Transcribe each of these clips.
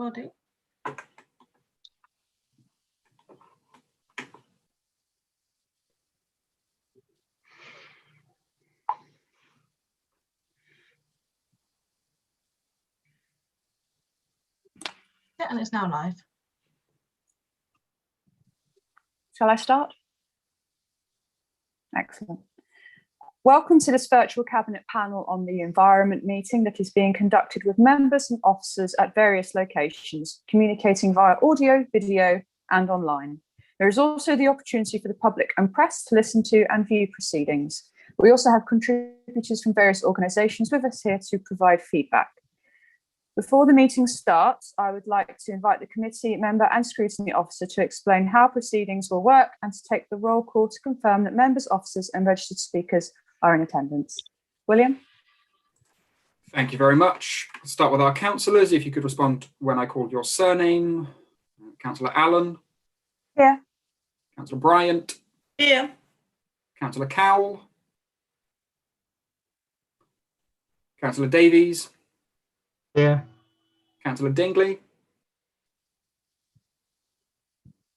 everybody. Yeah, and it's now live. Shall I start? Excellent. Welcome to this virtual Cabinet panel on the environment meeting that is being conducted with members and officers at various locations, communicating via audio, video, and online. There is also the opportunity for the public and press to listen to and view proceedings. We also have contributors from various organisations with us here to provide feedback. Before the meeting starts, I would like to invite the committee member and scrutiny officer to explain how proceedings will work and to take the roll call to confirm that members, officers and registered speakers are in attendance. William? Thank you very much. I'll start with our councillors. If you could respond when I call your surname. Councillor Allen. Here. Councillor Bryant. Here. Councillor Cowell. Councillor Davies. Here. Councillor Dingley.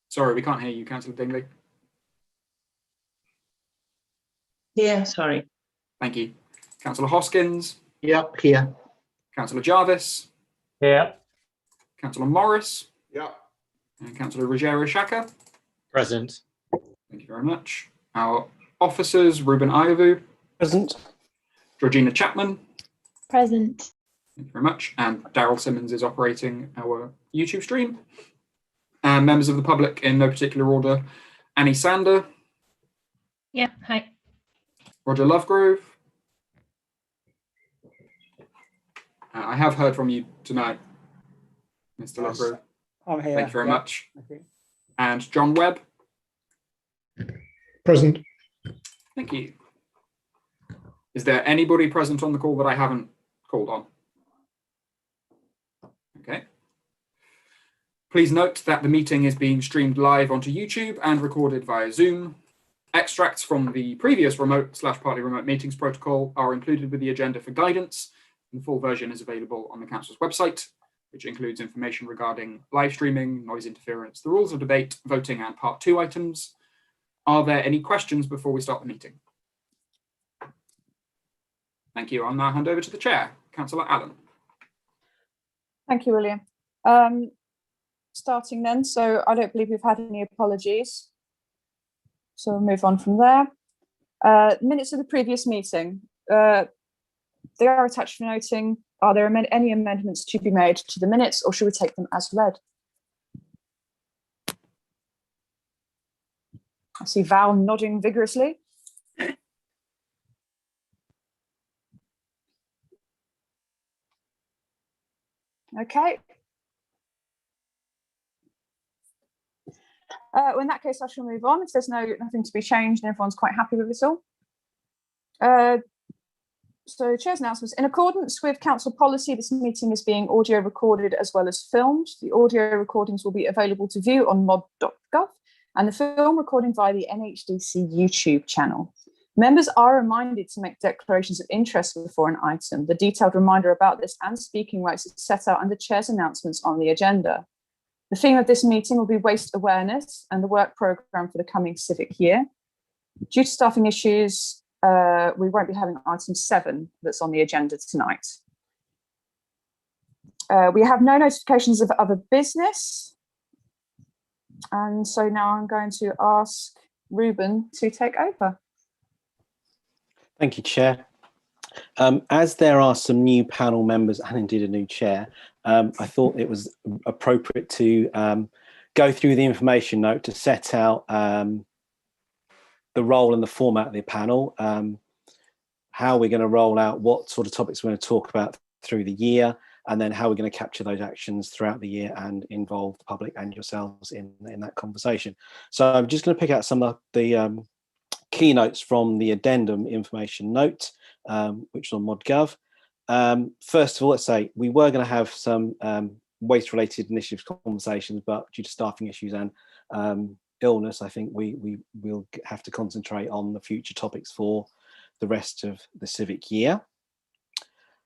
Sorry, we can't hear you, Councillor Dingley. Yeah, sorry. Thank you. Councillor Hoskins. Yep, here. Councillor Jarvis. Here. Councillor Morris. Yep. And Councillor Ruggiero Shaka. Present. Thank you very much. Our officers, Ruben Iovu. Present. Georgina Chapman. Present. Thank you very much. And Daryl Simmons is operating our YouTube stream. And members of the public in no particular order. Annie Sander. Yeah, hi. Roger Lovegrove. I have heard from you tonight, Mr. Yes. Lovegrove. I'm here. Thank you very much. Okay. And John Webb. Present. Thank you. Is there anybody present on the call that I haven't called on? Okay. Please note that the meeting is being streamed live onto YouTube and recorded via Zoom. Extracts from the previous remote/partly remote meetings protocol are included with the agenda for guidance. And the full version is available on the Council's website, which includes information regarding live streaming, noise interference, the rules of debate, voting, and Part 2 items. Are there any questions before we start the meeting? Thank you. I'll now hand over to the chair, Councillor Allen. Thank you, William. Starting then, so I don't believe we've had any apologies. So we'll move on from there. Minutes of the previous meeting. They are attached for noting. Are there any amendments to be made to the minutes, or should we take them as read? I see Val nodding vigorously. Okay. Well, in that case, I shall move on. If there's nothing to be changed and everyone's quite happy with this all. So Chair's announcements. In accordance with Council policy, this meeting is being audio recorded as well as filmed. The audio recordings will be available to view on mod.gov and the film recording via the NHDC YouTube channel. Members are reminded to make declarations of interest before an item. The detailed reminder about this and speaking rights is set out under Chair's announcements on the agenda. The theme of this meeting will be waste awareness and the work programme for the coming civic year. Due to staffing issues, we won't be having item 7 that's on the agenda tonight. We have no notifications of other business. And so now I'm going to ask Ruben to take over. Thank you, Chair. As there are some new panel members and indeed a new chair, I thought it was appropriate to go through the information note to set out the role and the format of the panel, how we're going to roll out, what sort of topics we're going to talk about through the year, and then how we're going to capture those actions throughout the year and involve the public and yourselves in that conversation. So I'm just going to pick out some of the keynotes from the addendum information note, which is on ModGov. First of all, let's say we were going to have some waste-related initiatives conversations, but due to staffing issues and illness, I think we will have to concentrate on the future topics for the rest of the civic year.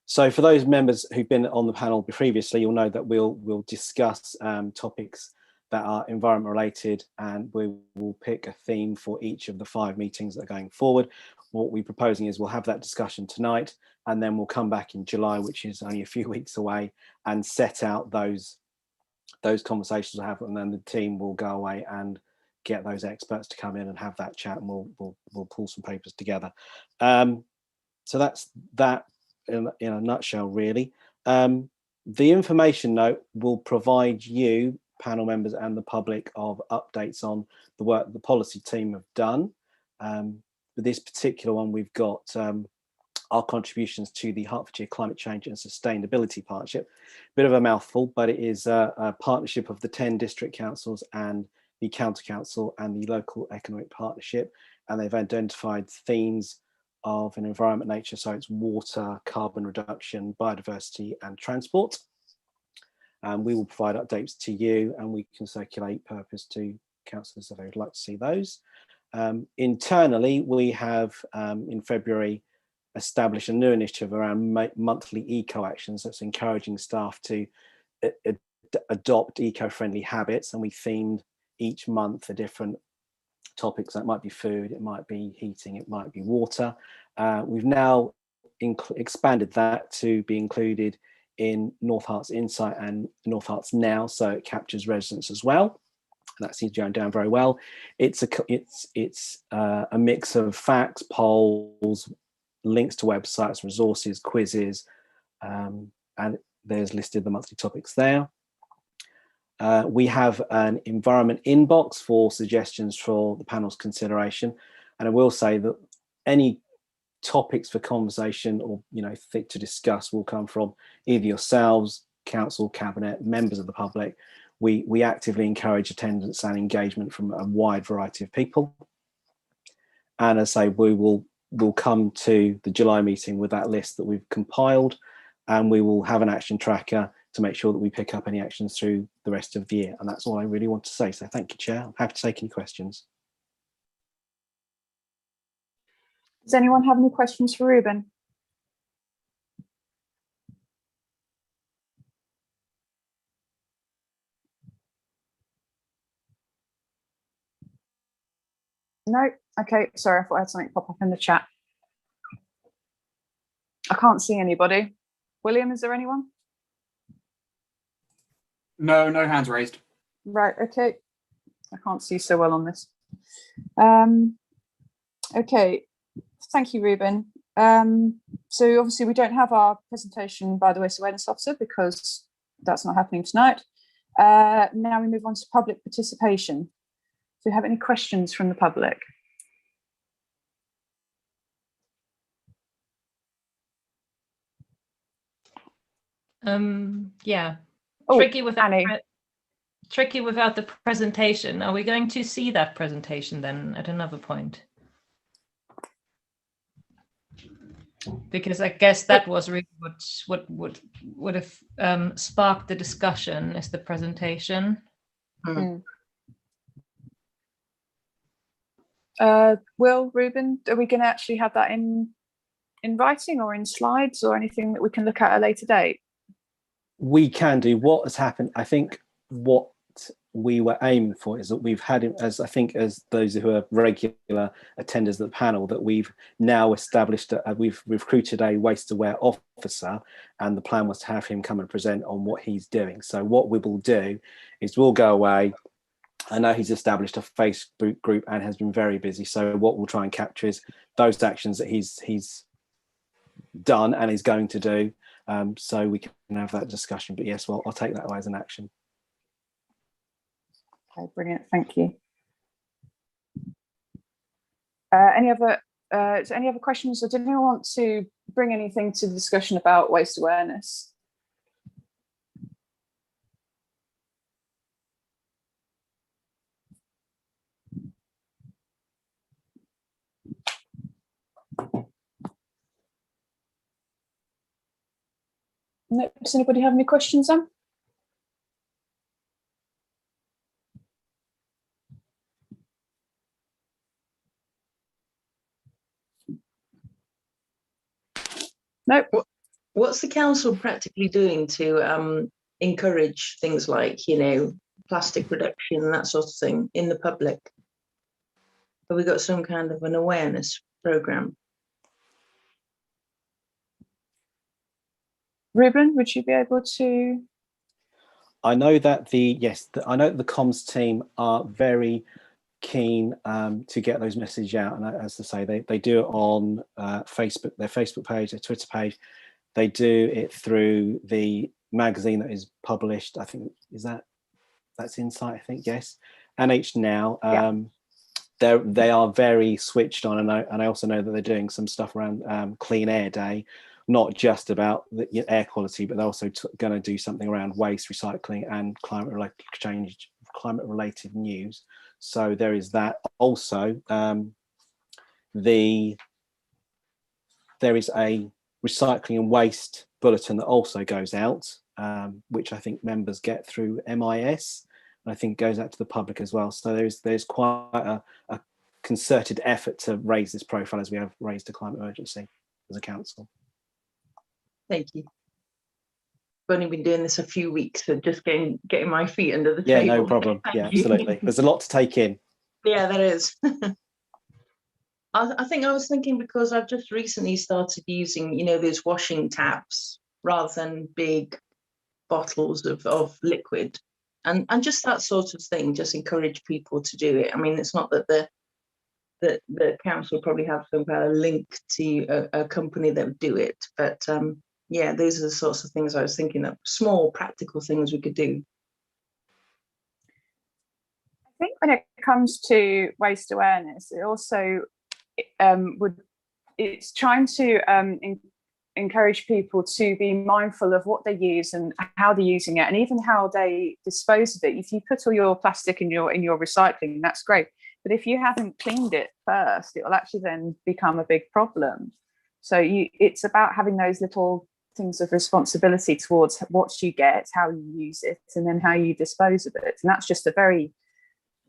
So for those members who've been on the panel previously, you'll know that we'll discuss topics that are environment related, and we will pick a theme for each of the 5 meetings that are going forward. What we're proposing is we'll have that discussion tonight, and then we'll come back in July, which is only a few weeks away, and set out those conversations we'll have, and then the team will go away and get those experts to come in and have that chat, and we'll pull some papers together. So that's that in a nutshell, really. The information note will provide you, panel members, and the public of updates on the work the policy team have done. For this particular one, we've got our contributions to the Hertfordshire Climate Change and Sustainability Partnership. Bit of a mouthful, but it is a partnership of the 10 district councils and the county council and the local economic partnership, and they've identified themes of an environment nature, so it's water, carbon reduction, biodiversity and transport. We will provide updates to you, and we can circulate purpose to councillors that would like to see those. Internally, we have in February established a new initiative around monthly eco actions that's encouraging staff to adopt eco-friendly habits, and we themed each month a different topics. That might be food, it might be heating, it might be water. We've now expanded that to be included in North Herts Insight and North Herts Now, so it captures residents as well. That seems to be going down very well. It's a mix of facts, polls, links to websites, resources, quizzes, and there's listed the monthly topics there. We have an environment inbox for suggestions for the panel's consideration, and I will say that any topics for conversation or to discuss will come from either yourselves, council, cabinet, members of the public. We actively encourage attendance and engagement from a wide variety of people, and as I say, we'll come to the July meeting with that list that we've compiled, and we will have an action tracker to make sure that we pick up any actions through the rest of the year. And that's all I really want to say. So thank you, Chair. I'm happy to take any questions. Does anyone have any questions for Ruben? No? Okay, sorry, I thought I had something pop up in the chat. I can't see anybody. William, is there anyone? No hands raised. Right, okay. I can't see so well on this. Okay, thank you, Ruben. So obviously we don't have our presentation by the Waste Awareness Officer because that's not happening tonight. Now we move on to public participation. Do you have any questions from the public? Yeah. Oh, Tricky without Annie. tricky without the presentation. Are we going to see that presentation then at another point? Because I guess that was really what would have sparked the discussion is the presentation. Will, Ruben, are we going to actually have that in writing or in slides or anything that we can look at a later date? We can do. What has happened, I think what we were aiming for is that we've had, as those who are regular attenders of the panel, that we've now established, we've recruited a waste aware officer, and the plan was to have him come and present on what he's doing. So what we will do is we'll go away. I know he's established a Facebook group and has been very busy. So what we'll try and capture is those actions that he's done and is going to do. So we can have that discussion. But yes, well, I'll take that away as an action. Okay, brilliant. Thank you. Any other questions, or did anyone want to bring anything to the discussion about waste awareness? No, does anybody have any questions then? No. What's the council practically doing to encourage things like, plastic reduction and that sort of thing in the public? Have we got some kind of an awareness program? Ruben, would you be able to? I know that the comms team are very keen to get those messages out, and as I say, they do it on Facebook, their Facebook page, their Twitter page. They do it through the magazine that is published. I think that's Insight. I think, yes, NH Now. They are very switched on, and I also know that they're doing some stuff around Clean Air Day, not just about the air quality, but they're also going to do something around waste recycling and climate related news. So there is that. Also, there is a recycling and waste bulletin that also goes out, which I think members get through MIS, and I think goes out to the public as well. So there's quite a concerted effort to raise this profile, as we have raised a climate emergency as a council. Thank you. I've only been doing this a few weeks, so just getting my feet under the Yeah, table. no problem. Thank Yeah, you. absolutely. There's a lot to take in. Yeah, there is. I think I was thinking, because I've just recently started using, those washing taps rather than big bottles of liquid, and just that sort of thing. Just encourage people to do it. I mean, it's not that the council probably have some kind of link to a company that would do it, but yeah, those are the sorts of things I was thinking of, small practical things we could do. I think when it comes to waste awareness, it also it's trying to encourage people to be mindful of what they use and how they're using it, and even how they dispose of it. If you put all your plastic in your recycling, that's great, but if you haven't cleaned it first, it will actually then become a big problem. So it's about having those little things of responsibility towards what you get, how you use it, and then how you dispose of it. And that's just a very,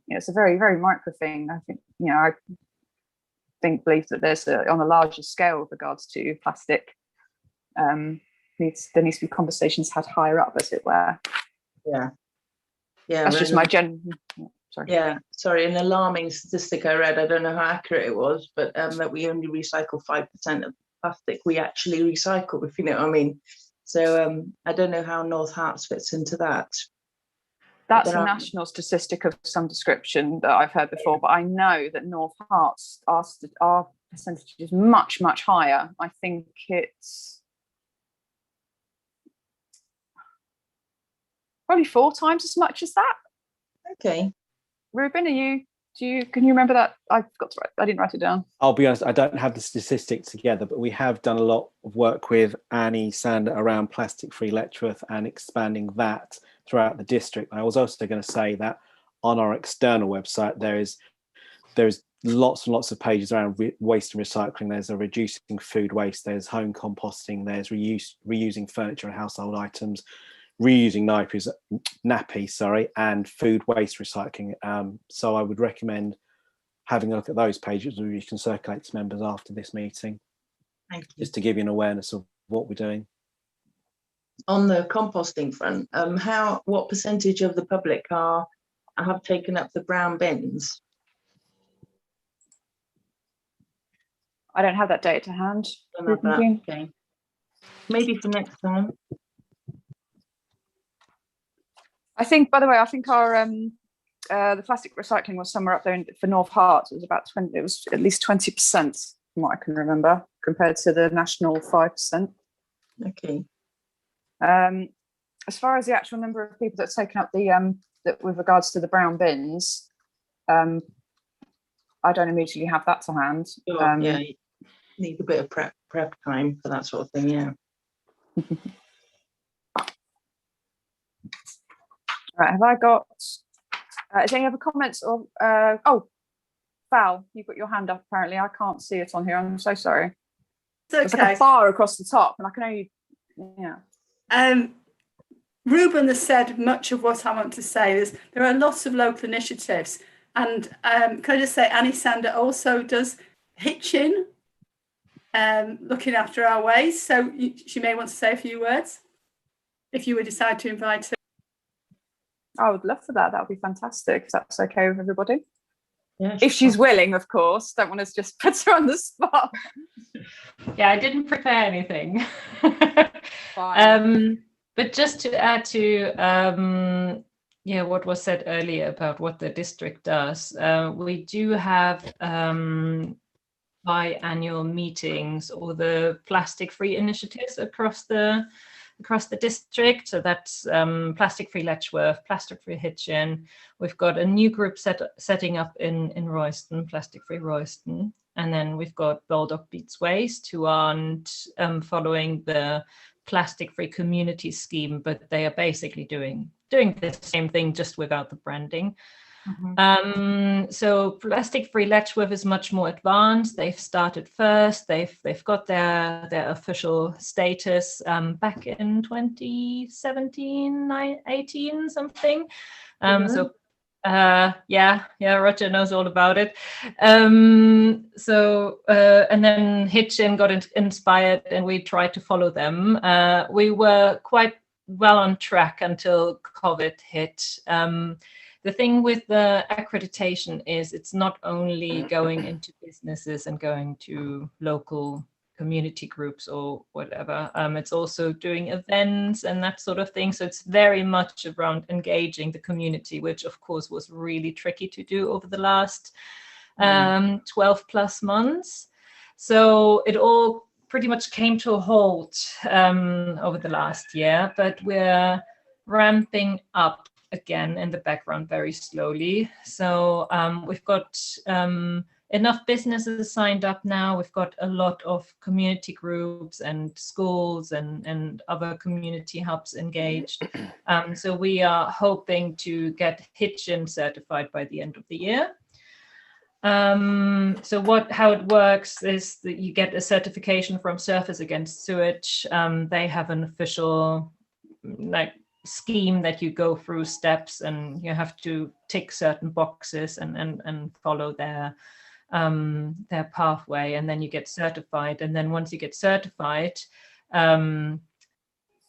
it's a very, very micro thing. I think, I believe that there's on a larger scale with regards to plastic, there needs to be conversations had higher up, as it were. Yeah, that's just my sorry. Yeah, sorry, an alarming statistic I read, I don't know how accurate it was, but that we only recycle 5% of plastic we actually recycle, if you know what I mean. So I don't know how North Harts fits into that. That's a national statistic of some description that I've heard before, but I know that North Harts, our percentage is much, much higher. I think it's probably 4 times as much as that. Okay. Ruben, can you remember that? I forgot to write, I didn't write it down. I'll be honest, I don't have the statistics together, but we have done a lot of work with Annie Sander around plastic-free Letchworth and expanding that throughout the district. I was also going to say that on our external website, there is lots and lots of pages around waste and recycling. There's a reducing food waste, there's home composting, there's reusing furniture and household items, reusing nappies, and food waste recycling. So I would recommend having a look at those pages, where you can circulate to members after this meeting. Thank you. Just to give you an awareness of what we're doing. On the composting front, what percentage of the public have taken up the brown bins? I don't have that data to hand. Don't have that. Okay. Maybe for next time. I think, by the way, our the plastic recycling was somewhere up there for North Harts. It was about 20. It was at least 20% from what I can remember, compared to the national 5%. Okay. As far as the actual number of people that's taken up that with regards to the brown bins, I don't immediately have that to hand. Yeah, you need a bit of prep time for that sort of thing. Yeah. Right, have I got is there any other comments or Val, you've got your hand up apparently. I can't see it on here. I'm so sorry. It's okay. There's like a bar across the top and I can only Ruben has said much of what I want to say. There are lots of local initiatives, and can I just say Annie Sander also does Hitchin, looking after our waste. So she may want to say a few words if you would decide to invite her. I would love for that. That would be fantastic, if that's okay with everybody. Yeah, If she's willing, of course. Don't want to just put her on the spot. Yeah, I didn't prepare anything. Fine. But just to add to what was said earlier about what the district does, we do have biannual meetings or the plastic-free initiatives across the district. So that's plastic-free Letchworth, plastic-free Hitchin. We've got a new group setting up in Royston, plastic-free Royston. And then we've got Baldock Beats Waste, who aren't following the plastic-free community scheme, but they are basically doing the same thing, just without the branding. So plastic-free Letchworth is much more advanced. They've started first. They've got their official status back in 2017, 18 something. So Roger knows all about it. And then Hitchin got inspired, and we tried to follow them. We were quite well on track until COVID hit. The thing with the accreditation is it's not only going into businesses and going to local community groups or whatever. It's also doing events and that sort of thing. So it's very much around engaging the community, which of course was really tricky to do over the last 12 plus months. So it all pretty much came to a halt over the last year, but we're ramping up again in the background very slowly. So we've got enough businesses signed up now. We've got a lot of community groups and schools and other community hubs engaged. So we are hoping to get Hitchin certified by the end of the year. So how it works is that you get a certification from Surfers Against Sewage. They have an official scheme that you go through steps, and you have to tick certain boxes and follow their pathway, and then you get certified. And then once you get certified,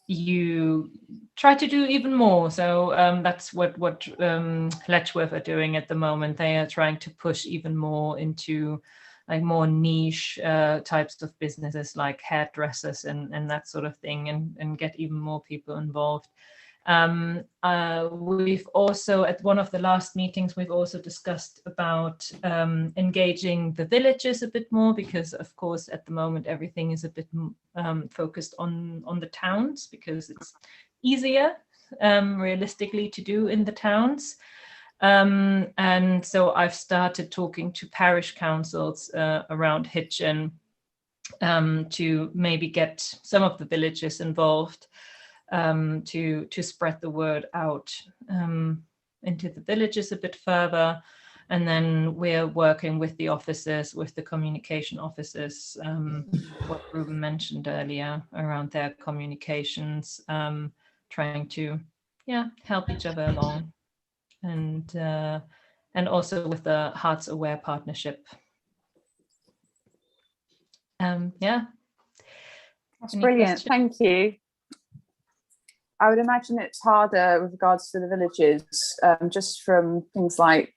you try to do even more. So that's what Letchworth are doing at the moment. They are trying to push even more into more niche types of businesses, like hairdressers and that sort of thing, and get even more people involved. We've also, at one of the last meetings, we've also discussed about engaging the villages a bit more, because of course at the moment everything is a bit focused on the towns, because it's easier realistically to do in the towns. And so I've started talking to parish councils around Hitchin to maybe get some of the villages involved, to spread the word out into the villages a bit further. And then we're working with the officers, with the communication officers, what Ruben mentioned earlier around their communications, trying to help each other along. And also with the Hearts Aware partnership. That's brilliant. Thank you. I would imagine it's harder with regards to the villages, just from things like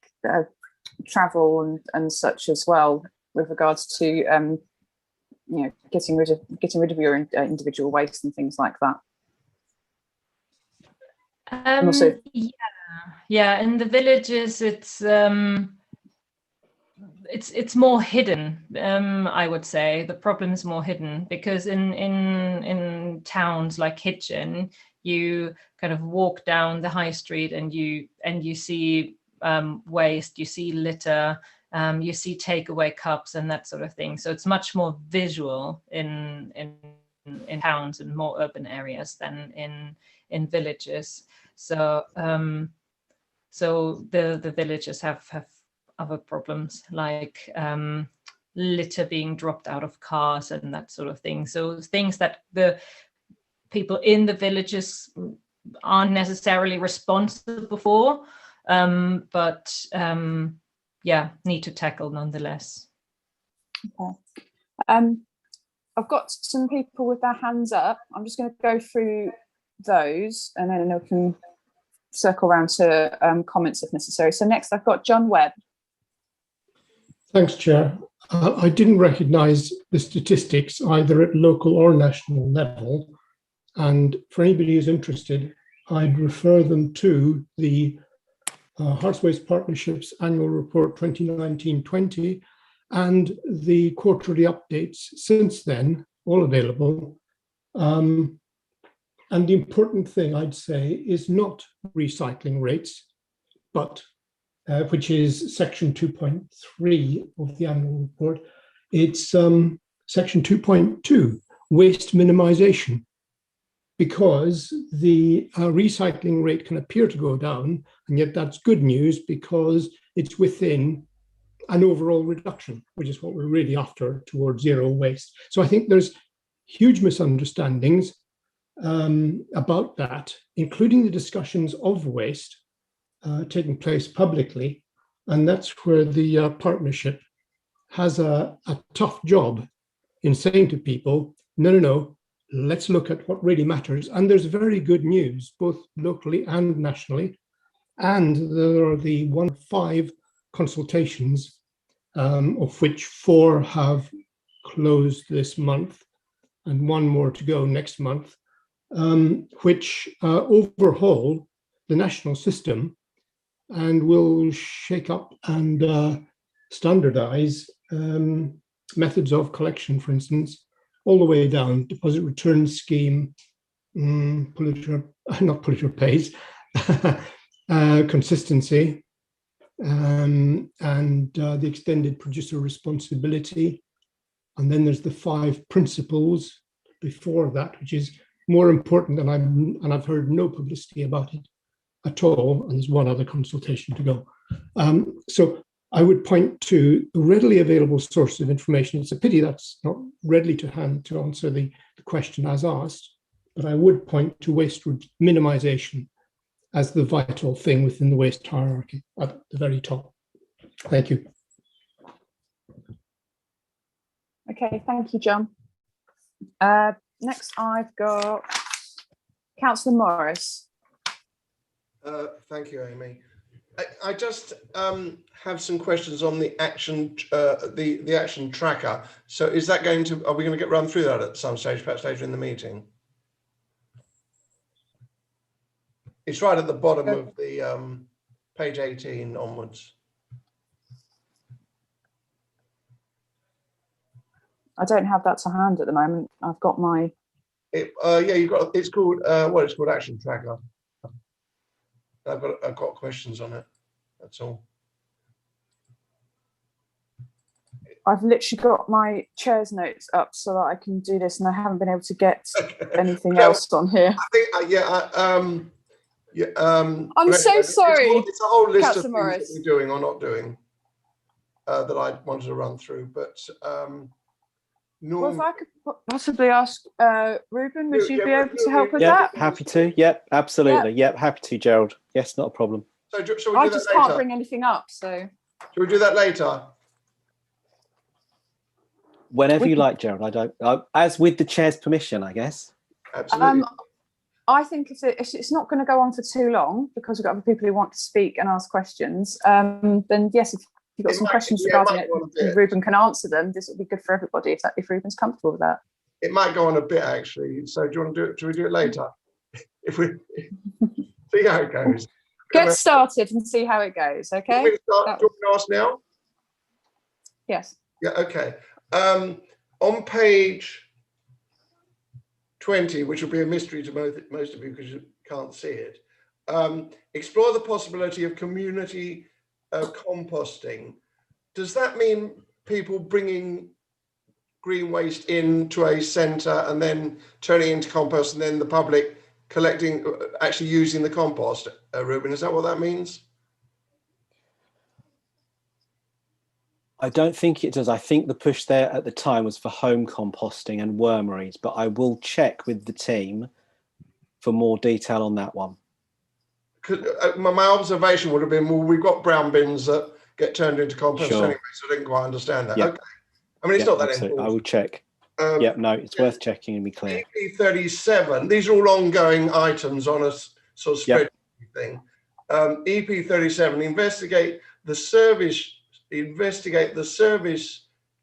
travel and such as well, with regards to getting rid of your individual waste and things like that. And also, in the villages it's more hidden. I would say the problem is more hidden, because in towns like Hitchin, you kind of walk down the high street and you see waste, you see litter, you see takeaway cups and that sort of thing. So it's much more visual in towns and more urban areas than in villages. So the villages have other problems, like litter being dropped out of cars and that sort of thing. So things that the people in the villages aren't necessarily responsible for, but need to tackle nonetheless. Okay. I've got some people with their hands up. I'm just going to go through those and then I can circle around to comments if necessary. So next I've got John Webb. Thanks, Chair. I didn't recognise the statistics either at local or national level. And for anybody who's interested, I'd refer them to the Hearts Waste Partnership's Annual Report 2019-20 and the quarterly updates since then, all available. And the important thing I'd say is not recycling rates, but which is section 2.3 of the annual report. It's section 2.2, waste minimization, because the recycling rate can appear to go down, and yet that's good news because it's within an overall reduction, which is what we're really after towards zero waste. So I think there's huge misunderstandings about that, including the discussions of waste taking place publicly. And that's where the partnership has a tough job in saying to people, no, let's look at what really matters. And there's very good news, both locally and nationally. And there are the 1-5 consultations, of which 4 have closed this month and 1 more to go next month, which overhaul the national system and will shake up and standardize methods of collection, for instance, all the way down, deposit return scheme, not polluter pays, consistency, and the extended producer responsibility. And then there's the 5 principles before that, which is more important, and I've heard no publicity about it at all, and there's 1 other consultation to go. So I would point to a readily available source of information. It's a pity that's not readily to hand to answer the question as asked, but I would point to waste minimization as the vital thing within the waste hierarchy at the very top. Thank you. Okay, thank you, John. Next, I've got Councillor Morris. Thank you, Amy. I just have some questions on the action, the action tracker. So, is that going to? Are we going to get run through that at some stage, perhaps later in the meeting? It's right at the bottom of the page 18 onwards. I don't have that to hand at the moment. I've got my. Yeah, you've got. It's called it's called Action Tracker. I've got questions on it. That's all. I've literally got my chair's notes up so that I can do this, and I haven't been able to get anything else on here. I think I'm so sorry. It's a whole list of things Morris. that we're doing or not doing that I wanted to run through, but. Well, if I could possibly ask Ruben, would you be able to help with Yeah, that? happy to. Yep, absolutely. Yep, happy to, Gerald. Yes, not a problem. So shall we I do just that later? can't bring anything up, so. Shall we do that later? Whenever you like, Gerald. As with the chair's permission, I guess. Absolutely. I think if it's not going to go on for too long, because we've got other people who want to speak and ask questions, then yes, if you've got some questions regarding it, and Ruben can answer them, this will be good for everybody if Ruben's comfortable with that. It might go on a bit, actually. So do you want to do it? Should we do it later? If we see how it goes. Get started and see how it goes, okay? Do you want to ask now? Yes. Yeah, okay. On page 20, which will be a mystery to most of you because you can't see it, explore the possibility of community composting. Does that mean people bringing green waste into a centre and then turning it into compost, and then the public collecting, actually using the compost? Ruben, is that what that means? I don't think it does. I think the push there at the time was for home composting and wormeries, but I will check with the team for more detail on that one. My observation would have been, well, we've got brown bins that get turned into compost Sure. anyway, so I didn't quite understand that. Yep. Okay. I mean, it's not that absolutely. important. I will check. Yep, no, it's worth checking and be clear. EP 37, these are all ongoing items on a sort of spreadsheet thing. EP 37, investigate the service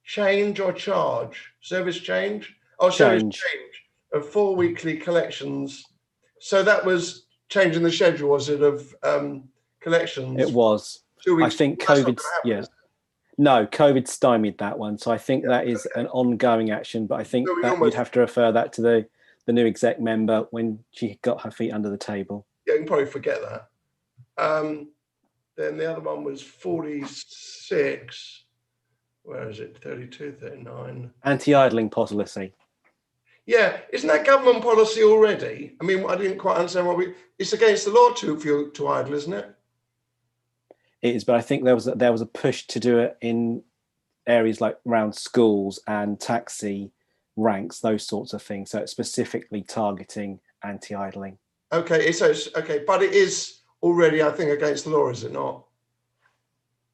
change or charge, service change? Oh, service change of 4 weekly collections. So that was changing the schedule, was it, of collections? It was. 2 weeks. I think COVID, No, COVID stymied that one. So I think that is an ongoing action, but I think that you'd have to refer that to the new exec member when she got her feet under the table. Yeah, you can probably forget that. Then the other one was 46. Where is it? 32, 39. Anti-idling policy. Yeah, isn't that government policy already? I mean, I didn't quite understand it's against the law to idle, isn't it? It is, but I think there was a push to do it in areas like around schools and taxi ranks, those sorts of things. So it's specifically targeting anti-idling. Okay, so it's okay, but it is already, I think, against the law, is it not?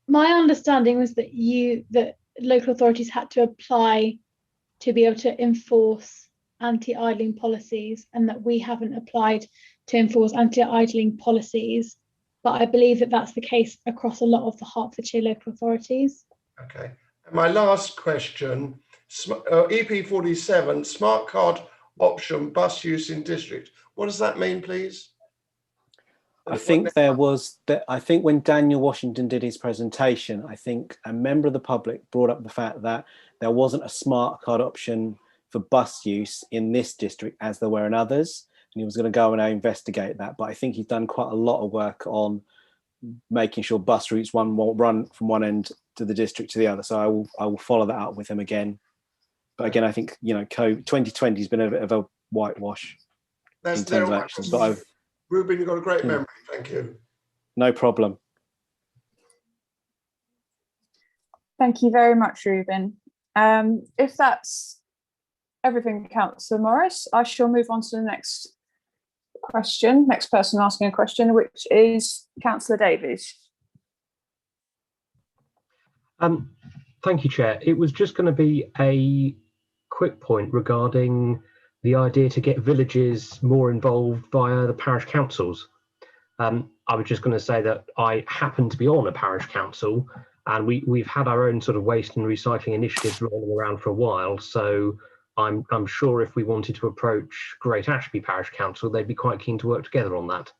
My understanding was that local authorities had to apply to be able to enforce anti-idling policies, and that we haven't applied to enforce anti-idling policies. But I believe that that's the case across a lot of the Hertfordshire local authorities. Okay. And my last question, EP 47, smart card option bus use in district. What does that mean, please? I think I think when Daniel Washington did his presentation, I think a member of the public brought up the fact that there wasn't a smart card option for bus use in this district as there were in others. And he was going to go and investigate that. But I think he's done quite a lot of work on making sure bus routes won't run from one end to the district to the other. So I will follow that up with him again. But again, I think 2020 has been a bit of a whitewash in terms of actions. But Ruben, you've got a great memory. Thank you. No problem. Thank you very much, Ruben. If that's everything, Councillor Morris, I shall move on to the next person asking a question, which is Councillor Davies. Thank you, Chair. It was just going to be a quick point regarding the idea to get villages more involved via the parish councils. I was just going to say that I happen to be on a parish council, and we've had our own sort of waste and recycling initiatives rolling around for a while. So I'm sure if we wanted to approach Great Ashby Parish Council, they'd be quite keen to work together on that.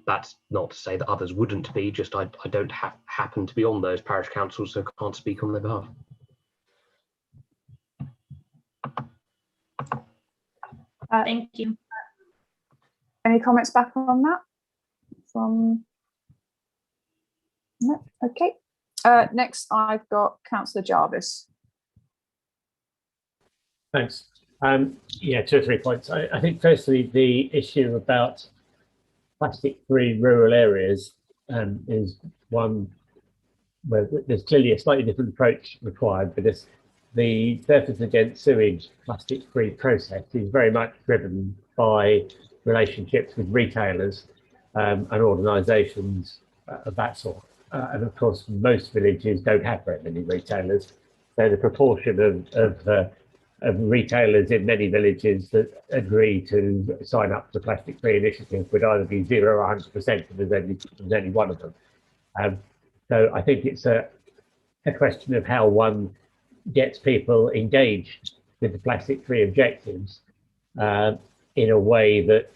That's not to say that others wouldn't be, just I don't happen to be on those parish councils, so can't speak on their behalf. Thank you. Any comments back on that? No? Okay. Next, I've got Councillor Jarvis. Thanks. Yeah, 2 or 3 points. I think firstly, the issue about plastic-free rural areas is one where there's clearly a slightly different approach required, because the Surface Against Sewage plastic-free process is very much driven by relationships with retailers and organisations of that sort. And of course, most villages don't have very many retailers. So the proportion of retailers in many villages that agree to sign up to the plastic-free initiative would either be 0 or 100% if there's only one of them. So I think it's a question of how one gets people engaged with the plastic-free objectives in a way that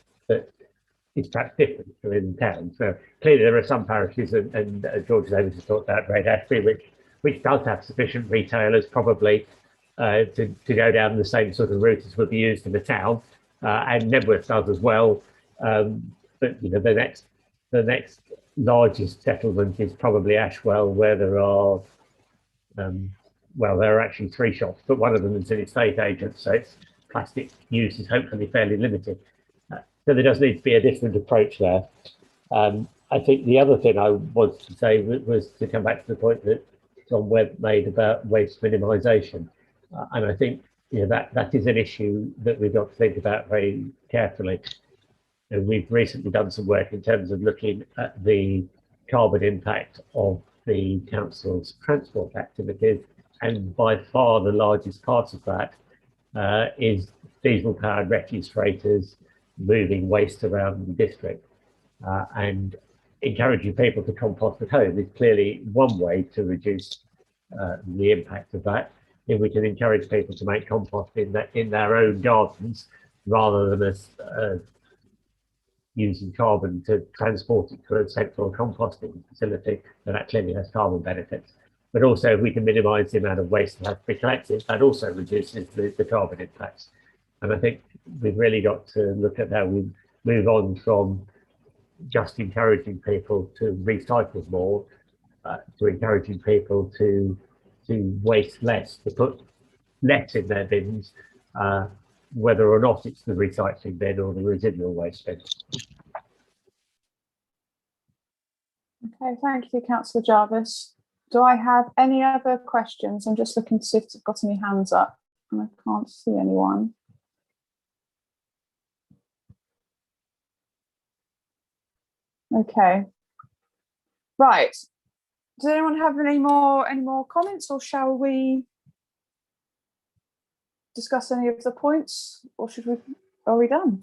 is perhaps different from in town. So clearly there are some parishes, and George Davis has talked about Great Ashby, which does have sufficient retailers probably to go down the same sort of route as would be used in the town, and Nebworth does as well. But the next largest settlement is probably Ashwell, where there are there are actually 3 shops, but one of them is an estate agent, so its plastic use is hopefully fairly limited. So there does need to be a different approach there. I think the other thing I wanted to say was to come back to the point that John Webb made about waste minimisation. And I think that is an issue that we've got to think about very carefully. And we've recently done some work in terms of looking at the carbon impact of the council's transport activities, and by far the largest part of that is diesel powered refuse freighters moving waste around the district, and encouraging people to compost at home is clearly one way to reduce the impact of that. If we can encourage people to make compost in their own gardens rather than as using carbon to transport it to a central composting facility, then that clearly has carbon benefits. But also, if we can minimise the amount of waste that has to be collected, that also reduces the carbon impacts. And I think we've really got to look at how we move on from just encouraging people to recycle more, to encouraging people to waste less, to put less in their bins, whether or not it's the recycling bin or the residual waste bin. Okay, thank you, Councillor Jarvis. Do I have any other questions? I'm just looking to see if I've got any hands up, and I can't see anyone. Okay. Right. Does anyone have any more comments, or shall we discuss any of the points, or are we done?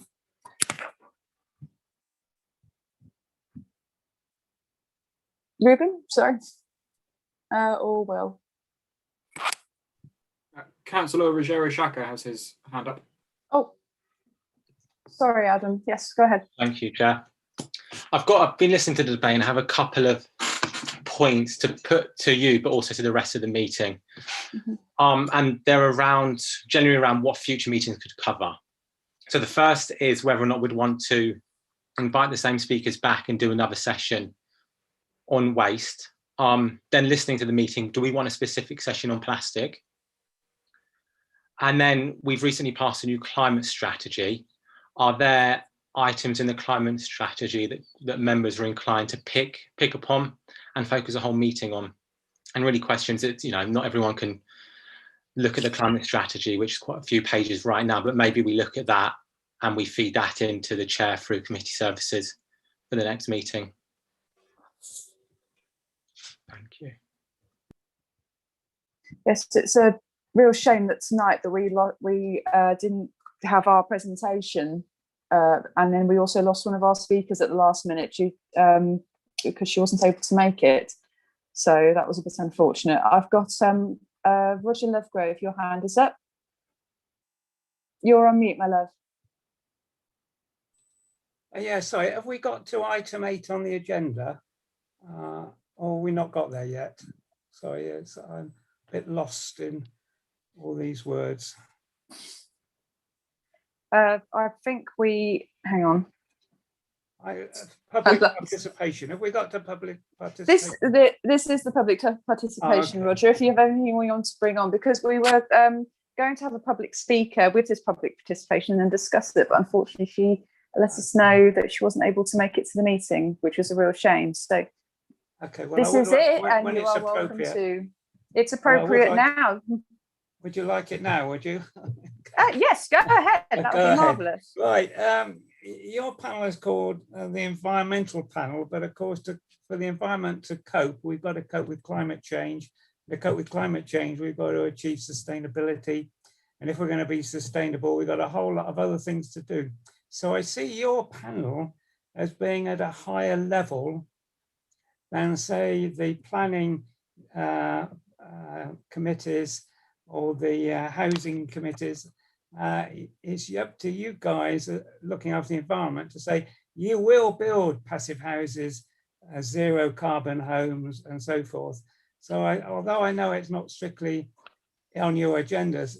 Ruben, sorry. Or Will. Councillor Ruggiero Shaka has his hand up. Oh, sorry, Adam. Yes, go ahead. Thank you, Chair. I've been listening to the debate and have a couple of points to put to you, but also to the rest of the meeting. And they're generally around what future meetings could cover. So the first is whether or not we'd want to invite the same speakers back and do another session on waste. Then listening to the meeting, do we want a specific session on plastic? And then we've recently passed a new climate strategy. Are there items in the climate strategy that members are inclined to pick upon and focus a whole meeting on? And really questions that, not everyone can look at the climate strategy, which is quite a few pages right now, but maybe we look at that and we feed that into the chair through committee services for the next meeting. Thank you. Yes, it's a real shame that tonight that we didn't have our presentation, and then we also lost one of our speakers at the last minute because she wasn't able to make it. So that was a bit unfortunate. I've got Roger Lovegrove, your hand is up. You're on mute, my love. Yeah, sorry, have we got to item 8 on the agenda? Or have we not got there yet? Sorry, I'm a bit lost in all these words. I think hang on. Public participation. Have we got to public participation? This is the public participation, okay. Roger. If you have anything you want to bring on, because we were going to have a public speaker with this public participation and discuss it, but unfortunately she let us know that she wasn't able to make it to the meeting, which was a real shame. So okay, well, this is it, when and you are welcome to. It's appropriate now. Would you like it now? Would you? Yes, go ahead. That would be marvellous. Right. Your panel is called the environmental panel, but of course, for the environment to cope, we've got to cope with climate change. To cope with climate change, we've got to achieve sustainability. And if we're going to be sustainable, we've got a whole lot of other things to do. So I see your panel as being at a higher level than, say, the planning committees or the housing committees. It's up to you guys looking after the environment to say you will build passive houses, zero carbon homes and so forth. So although I know it's not strictly on your agendas,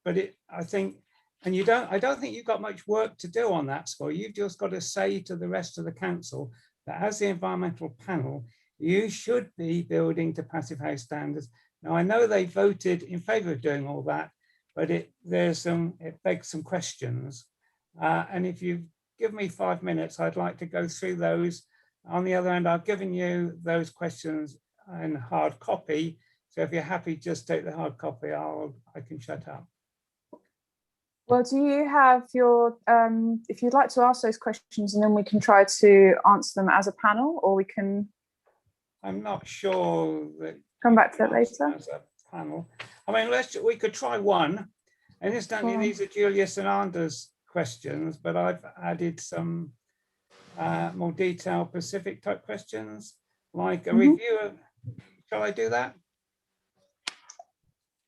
but I think, and I don't think you've got much work to do on that score. You've just got to say to the rest of the council that as the environmental panel, you should be building to passive house standards. Now, I know they voted in favour of doing all that, but it begs some questions. And if you give me 5 minutes, I'd like to go through those. On the other hand, I've given you those questions in hard copy. So if you're happy, just take the hard copy, I can shut up. Well, do you have your, if you'd like to ask those questions and then we can try to answer them as a panel, or we can... I'm not sure that... Come back to that later. As a panel. I mean, we could try one. And incidentally, these are Julius and Anders questions, but I've added some more detailed Pacific type questions, like a review of, shall I do that?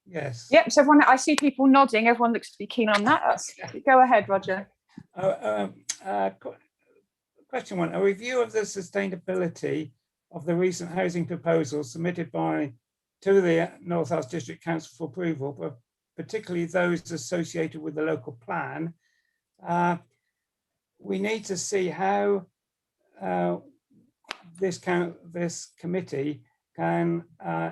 Yes. Yep, so everyone, I see people nodding. Everyone looks to be keen on that. Go ahead, Roger. Question one, a review of the sustainability of the recent housing proposals submitted to the North Wales District Council for approval, but particularly those associated with the local plan. We need to see how this committee can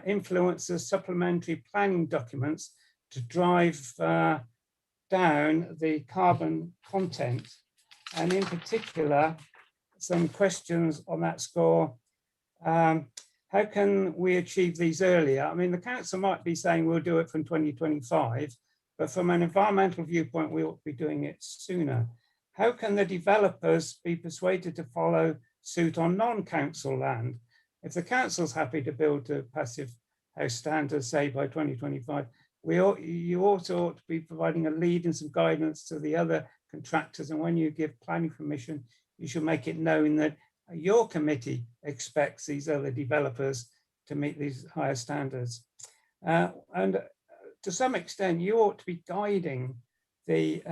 influence the supplementary planning documents to drive down the carbon content, and in particular, some questions on that score. How can we achieve these earlier? I mean, the council might be saying we'll do it from 2025, but from an environmental viewpoint, we ought to be doing it sooner. How can the developers be persuaded to follow suit on non-council land? If the council's happy to build to passive house standards, say by 2025, you also ought to be providing a lead and some guidance to the other contractors. And when you give planning permission, you should make it known that your committee expects these other developers to meet these higher standards. And to some extent, you ought to be guiding the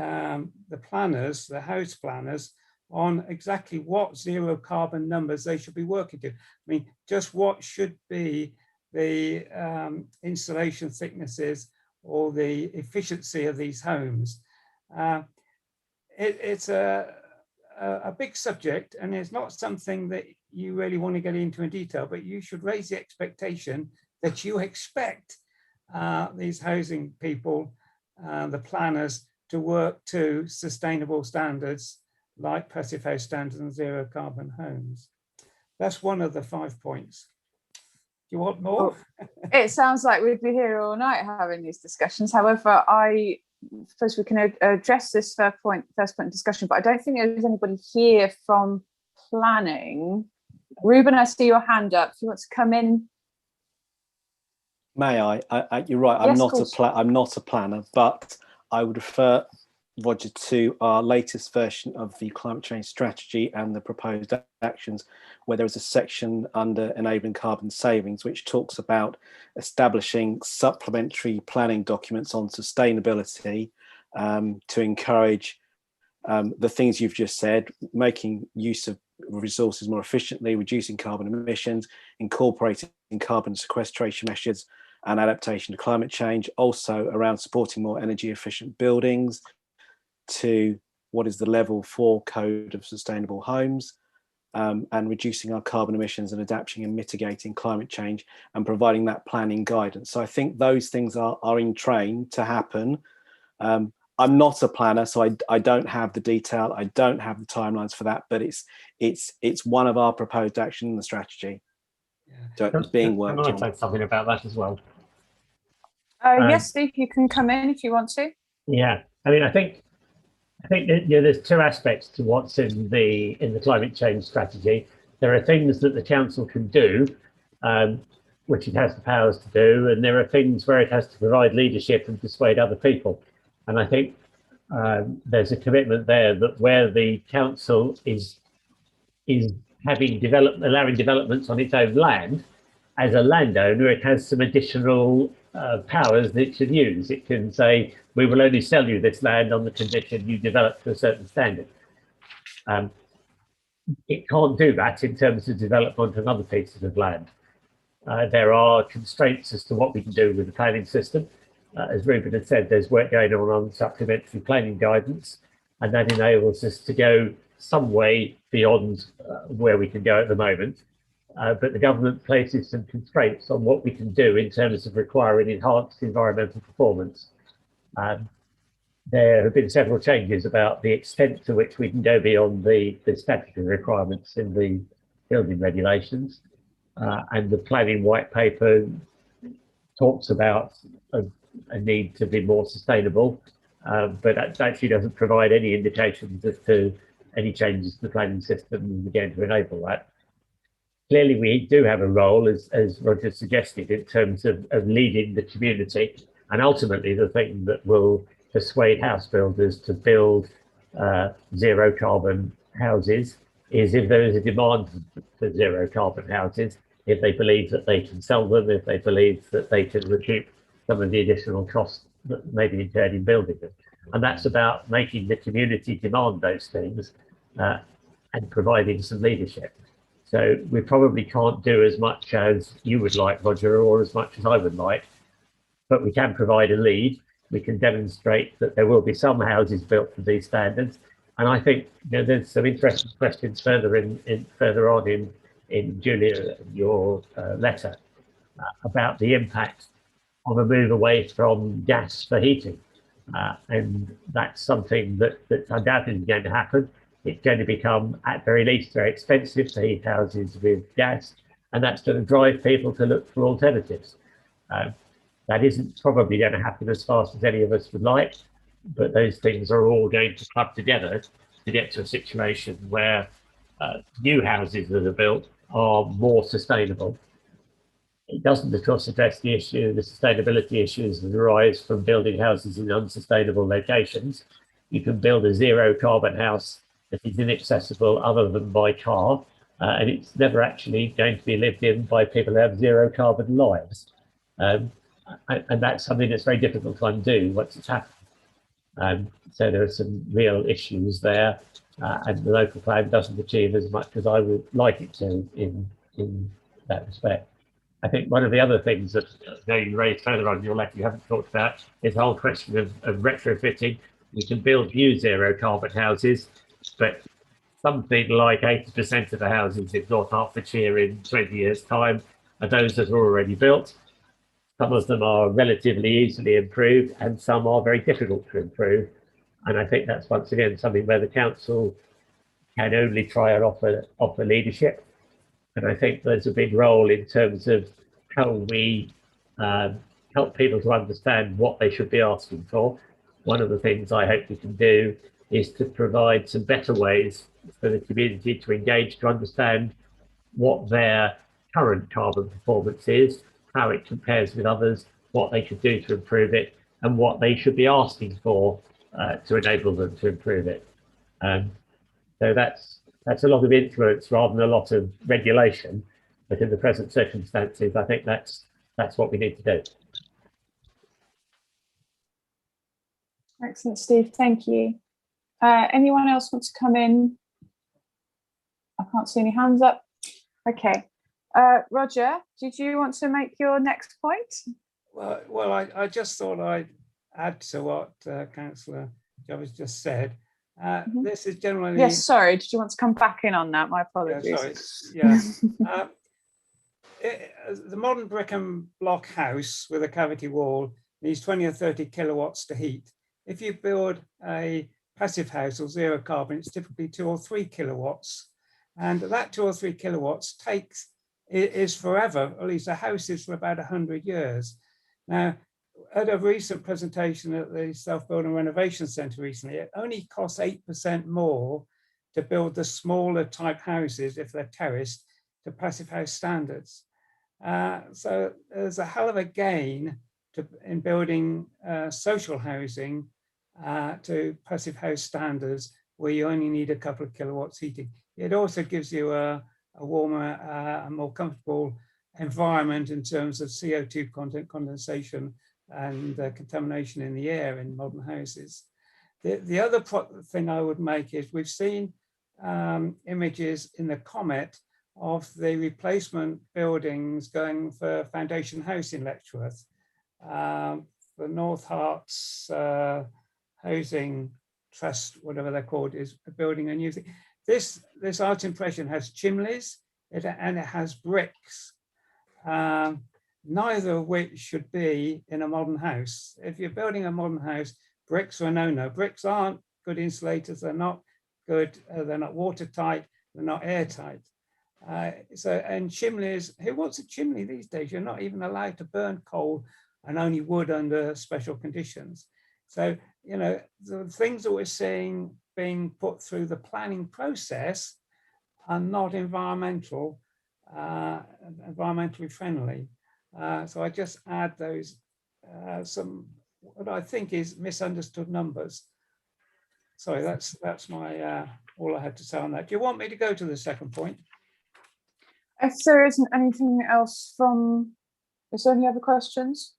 planners, the house planners, on exactly what zero carbon numbers they should be working to. I mean, just what should be the insulation thicknesses or the efficiency of these homes. It's a big subject, and it's not something that you really want to get into in detail, but you should raise the expectation that you expect these housing people, the planners, to work to sustainable standards like passive house standards and zero carbon homes. That's one of the 5 points. Do you want more? It sounds like we'd be here all night having these discussions. However, I suppose we can address this first point in discussion, but I don't think there's anybody here from planning. Ruben, I see your hand up. If you want to come in. May I? You're right. Yes, I'm not a planner, but I would refer Roger to our latest version of the climate change strategy and the proposed actions, where there is a section under enabling carbon savings, which talks about establishing supplementary planning documents on sustainability to encourage the things you've just said, making use of resources more efficiently, reducing carbon emissions, incorporating carbon sequestration measures and adaptation to climate change, also around supporting more energy efficient buildings, to what is the level 4 code of sustainable homes, and reducing our carbon emissions and adapting and mitigating climate change and providing that planning guidance. So I think those things are in train to happen. I'm not a planner, so I don't have the detail, I don't have the timelines for that, but it's one of our proposed action in the strategy. Yeah. So it's being worked on. I might say something about that as well. Yes, Steve, you can come in if you want to. Yeah, I mean, I think that, there's 2 aspects to what's in the climate change strategy. There are things that the council can do, which it has the powers to do, and there are things where it has to provide leadership and persuade other people. And I think there's a commitment there that where the council is allowing developments on its own land, as a landowner, it has some additional powers that it should use. It can say, we will only sell you this land on the condition you develop to a certain standard. It can't do that in terms of development on other pieces of land. There are constraints as to what we can do with the planning system. As Ruben had said, there's work going on supplementary planning guidance, and that enables us to go some way beyond where we can go at the moment. But the government places some constraints on what we can do in terms of requiring enhanced environmental performance. There have been several changes about the extent to which we can go beyond the statutory requirements in the building regulations. And the planning white paper talks about a need to be more sustainable, but that actually doesn't provide any indications as to any changes to the planning system again to enable that. Clearly, we do have a role, as Roger suggested, in terms of leading the community, and ultimately the thing that will persuade house builders to build zero carbon houses is if there is a demand for zero carbon houses, if they believe that they can sell them, if they believe that they can recoup some of the additional costs that may be incurred in building them. And that's about making the community demand those things and providing some leadership. So we probably can't do as much as you would like, Roger, or as much as I would like, but we can provide a lead. We can demonstrate that there will be some houses built to these standards. And I think there's some interesting questions further on in Julia, your letter about the impact of a move away from gas for heating. And that's something that's undoubtedly going to happen. It's going to become, at very least, very expensive to heat houses with gas, and that's going to drive people to look for alternatives. That isn't probably going to happen as fast as any of us would like, but those things are all going to club together to get to a situation where new houses that are built are more sustainable. It doesn't, of course, address the sustainability issues that arise from building houses in unsustainable locations. You can build a zero carbon house that is inaccessible other than by car, and it's never actually going to be lived in by people who have zero carbon lives. And that's something that's very difficult to undo once it's happened. So there are some real issues there, and the local plan doesn't achieve as much as I would like it to in that respect. I think one of the other things that you raised further on in your letter you haven't talked about is the whole question of retrofitting. You can build new zero carbon houses, but something like 80% of the houses in North Hertfordshire in 20 years' time are those that are already built. Some of them are relatively easily improved, and some are very difficult to improve. And I think that's once again something where the council can only try and offer leadership. And I think there's a big role in terms of how we help people to understand what they should be asking for. One of the things I hope we can do is to provide some better ways for the community to engage, to understand what their current carbon performance is, how it compares with others, what they could do to improve it, and what they should be asking for to enable them to improve it. So that's a lot of influence rather than a lot of regulation, but in the present circumstances, I think that's what we need to do. Excellent, Steve. Thank you. Anyone else want to come in? I can't see any hands up. Okay. Roger, did you want to make your next point? Well, I just thought I'd add to what Councillor Jarvis just said. This is generally... Yes, sorry, did you want to come back in on that? My apologies. Yeah, the modern brick and block house with a cavity wall needs 20 or 30 kilowatts to heat. If you build a passive house or zero carbon, it's typically 2 or 3 kilowatts. And that 2 or 3 kilowatts is forever, at least a house is for about 100 years. Now, at a recent presentation at the Self-Building Renovation Centre recently, it only costs 8% more to build the smaller type houses, if they're terraced, to passive house standards. So there's a hell of a gain in building social housing to passive house standards where you only need a couple of kilowatts heating. It also gives you a warmer and more comfortable environment in terms of CO2 content, condensation, and contamination in the air in modern houses. The other thing I would make is we've seen images in the Comet of the replacement buildings going for Foundation House in Letchworth. The North Herts Housing Trust, whatever they're called, is building a new thing. This art impression has chimneys and it has bricks, neither of which should be in a modern house. If you're building a modern house, bricks are a no-no. Bricks aren't good insulators. They're not good. They're not watertight. They're not airtight. And chimneys, who wants a chimney these days? You're not even allowed to burn coal and only wood under special conditions. So, you know, the things that we're seeing being put through the planning process are not environmentally friendly. So I just add those some what I think is misunderstood numbers. Sorry, that's my all I had to say on that. Do you want me to go to the second point? If there isn't anything else from, is there any other questions?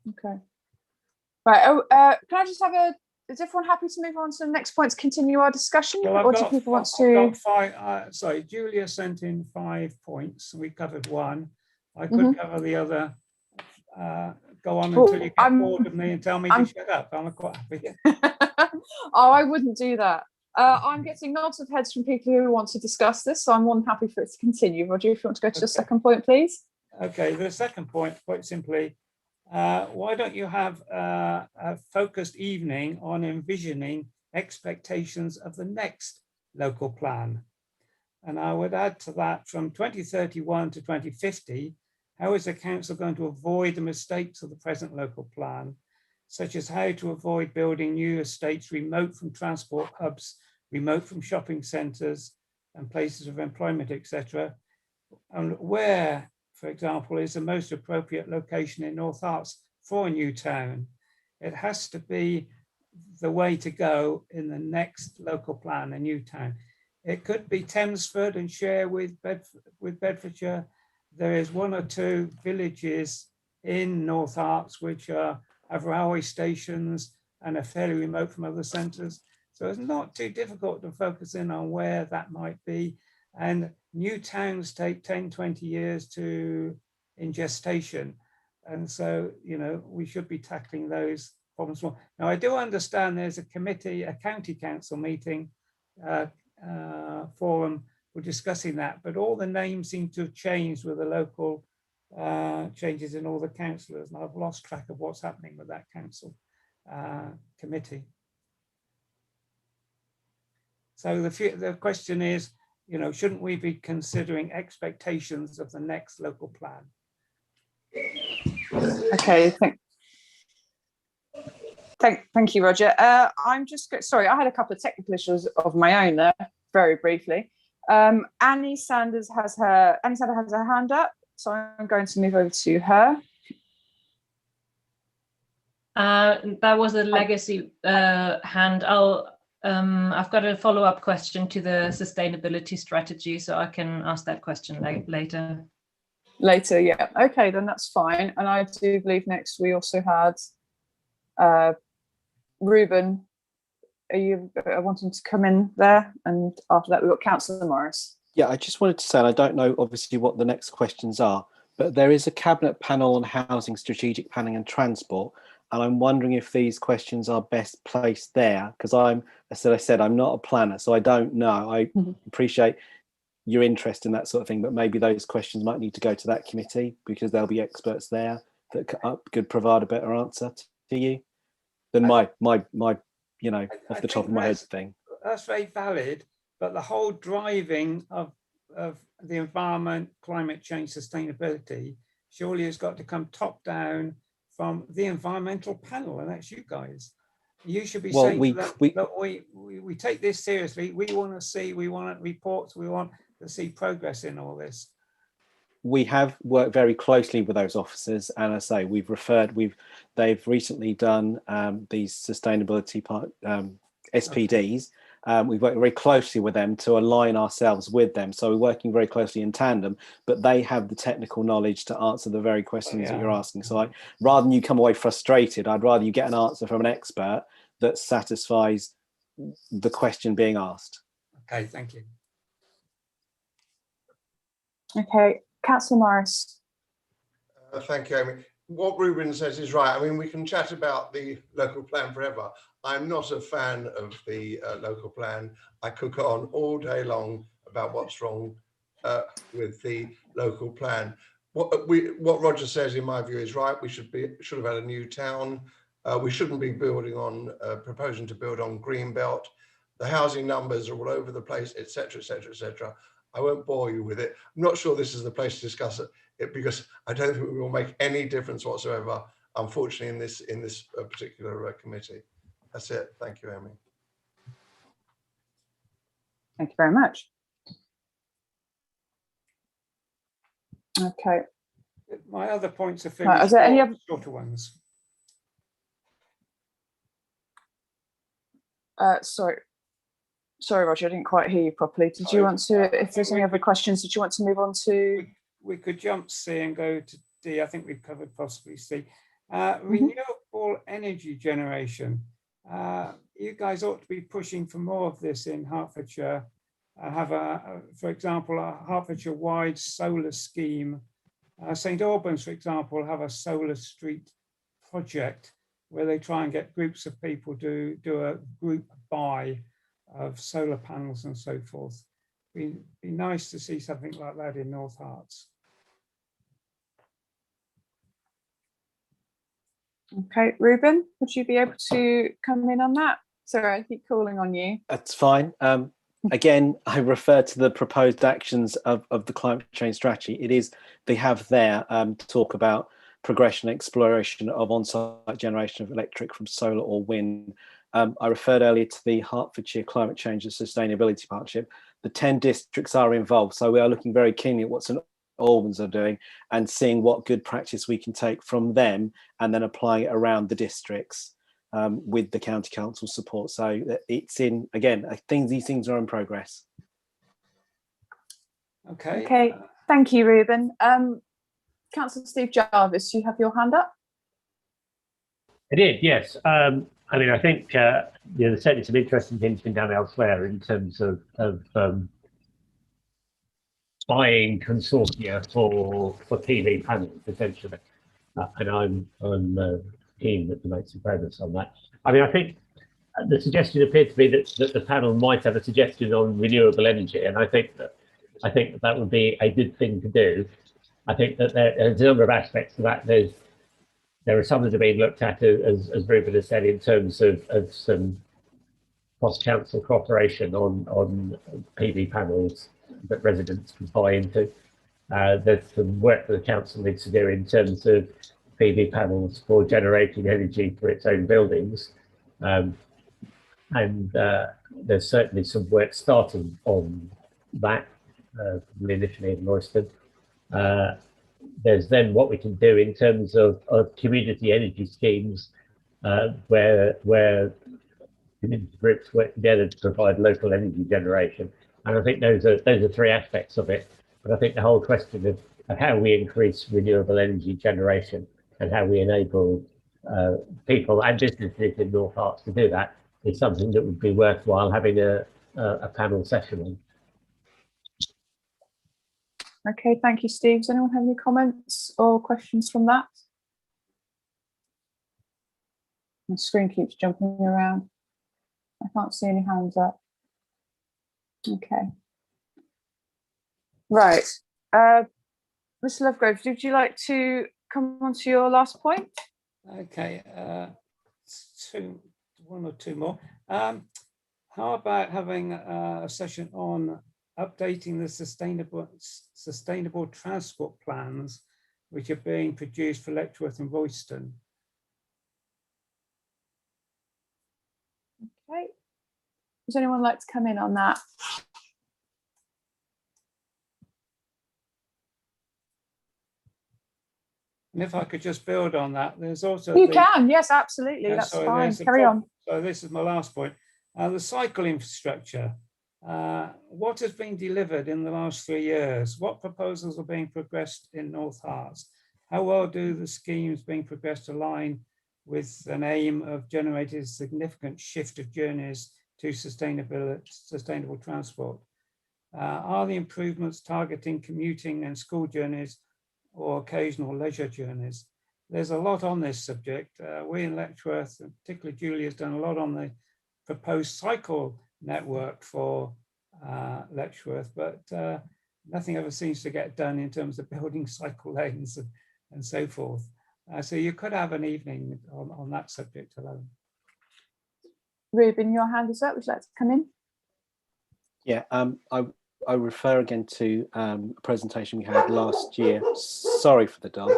Okay. Right. Oh, can I just have is everyone happy to move on to the next point to continue our discussion? Well, or do people want to? Sorry, Julia sent in 5 points. We covered one. I could cover the other. Go on until you get bored of me and tell me to shut up. I'm quite happy. Oh, I wouldn't do that. I'm getting nods of heads from people who want to discuss this, so I'm more than happy for it to continue. Roger, if you want to go to the second point, please. Okay, the second point, quite simply, why don't you have a focused evening on envisioning expectations of the next local plan? And I would add to that, from 2031 to 2050, how is the council going to avoid the mistakes of the present local plan, such as how to avoid building new estates remote from transport hubs, remote from shopping centres and places of employment, etc. And where, for example, is the most appropriate location in North Arts for a new town? It has to be the way to go in the next local plan, a new town. It could be Thamesford and share with Bedfordshire. There is 1 or 2 villages in North Arts which have railway stations and are fairly remote from other centres. So it's not too difficult to focus in on where that might be. And new towns take 10, 20 years in gestation. And so, you know, we should be tackling those problems more. Now, I do understand there's a committee, a county council meeting forum. We're discussing that, but all the names seem to have changed with the local changes in all the councillors, and I've lost track of what's happening with that council committee. So the question is, you know, shouldn't we be considering expectations of the next local plan? Okay, thank you, Roger. I'm just sorry, I had a couple of technical issues of my own there, very briefly. Annie Sanders has her hand up, so I'm going to move over to her. That was a legacy hand. I've got a follow-up question to the sustainability strategy, so I can ask that question later. Later, yeah. Okay, then that's fine. And I do believe next we also had Ruben. Are you wanting to come in there? And after that, we've got Councillor Morris. Yeah, I just wanted to say, and I don't know obviously what the next questions are, but there is a cabinet panel on housing, strategic planning and transport. And I'm wondering if these questions are best placed there, because as I said, I'm not a planner, so I don't know. I appreciate your interest in that sort of thing, but maybe those questions might need to go to that committee, because there'll be experts there that could provide a better answer to you than my you know, off the top of my head thing. That's very valid, but the whole driving of the environment, climate change, sustainability, surely has got to come top down from the environmental panel, and that's you guys. You should be saying we take this seriously. We want reports, we want to see progress in all this. We have worked very closely with those officers, and as I say, they've recently done these sustainability SPDs. We've worked very closely with them to align ourselves with them. So we're working very closely in tandem, but they have the technical knowledge to answer the very questions that you're asking. So rather than you come away frustrated, I'd rather you get an answer from an expert that satisfies the question being asked. Okay, thank you. Okay, Councillor Morris. Thank you, Amy. What Ruben says is right. I mean, we can chat about the local plan forever. I'm not a fan of the local plan. I could go on all day long about what's wrong with the local plan. What Roger says, in my view, is right. We should have had a new town. We shouldn't be building on, proposing to build on Greenbelt. The housing numbers are all over the place, etc., etc., etc. I won't bore you with it. I'm not sure this is the place to discuss it because I don't think we will make any difference whatsoever, unfortunately, in this particular committee. That's it. Thank you, Amy. Thank you very much. Okay. My other points are finished. Is there any other shorter ones? Sorry, Roger, I didn't quite hear you properly. Did you want to, if there's any other questions, did you want to move on to? We could jump C and go to D. I think we've covered possibly C. Renewable energy generation. You guys ought to be pushing for more of this in Hertfordshire. Have for example, a Hertfordshire-wide solar scheme. St Albans, for example, have a solar street project where they try and get groups of people to do a group buy of solar panels and so forth. Be nice to see something like that in North Herts. Okay, Ruben, would you be able to come in on that? Sorry, I keep calling on you. That's fine. Again, I refer to the proposed actions of the climate change strategy. They have there talk about progression and exploration of on-site generation of electric from solar or wind. I referred earlier to the Hertfordshire Climate Change and Sustainability Partnership. The 10 districts are involved, so we are looking very keenly at what St Albans are doing and seeing what good practice we can take from them and then apply it around the districts with the county council support. So it's in, again, these things are in progress. Okay. Thank you, Ruben. Councillor Steve Jarvis, you have your hand up. I did, yes. I mean, I think there's certainly some interesting things been done elsewhere in terms of buying consortia for PV panels, essentially. And I'm keen to make some progress on that. I mean, I think the suggestion appeared to be that the panel might have a suggestion on renewable energy, and I think that would be a good thing to do. I think that there's a number of aspects to that. There are some that are being looked at, as Ruben has said, in terms of some cross-council cooperation on PV panels that residents can buy into. There's some work that the council needs to do in terms of PV panels for generating energy for its own buildings. And there's certainly some work starting on that, initially in Royston. There's then what we can do in terms of community energy schemes, where community groups work together to provide local energy generation. And I think those are three aspects of it. But I think the whole question of how we increase renewable energy generation and how we enable people and businesses in North Herts to do that is something that would be worthwhile having a panel session on. Okay, thank you, Steve. Does anyone have any comments or questions from that? The screen keeps jumping around. I can't see any hands up. Okay. Right. Mr. Lovegrove, would you like to come on to your last point? Okay. One or two more. How about having a session on updating the sustainable transport plans which are being produced for Letchworth and Royston? Okay. Does anyone like to come in on that? And if I could just build on that, there's also you can, yes, absolutely. That's fine. Carry on. So this is my last point. The cycle infrastructure. What has been delivered in the last 3 years? What proposals are being progressed in North Herts? How well do the schemes being progressed align with an aim of generating a significant shift of journeys to sustainable transport? Are the improvements targeting commuting and school journeys or occasional leisure journeys? There's a lot on this subject. We in Letchworth, and particularly Julie, has done a lot on the proposed cycle network for Letchworth, but nothing ever seems to get done in terms of building cycle lanes and so forth. So you could have an evening on that subject alone. Ruben, your hand is up. Would you like to come in? Yeah, I refer again to a presentation we had last year. Sorry for the dog.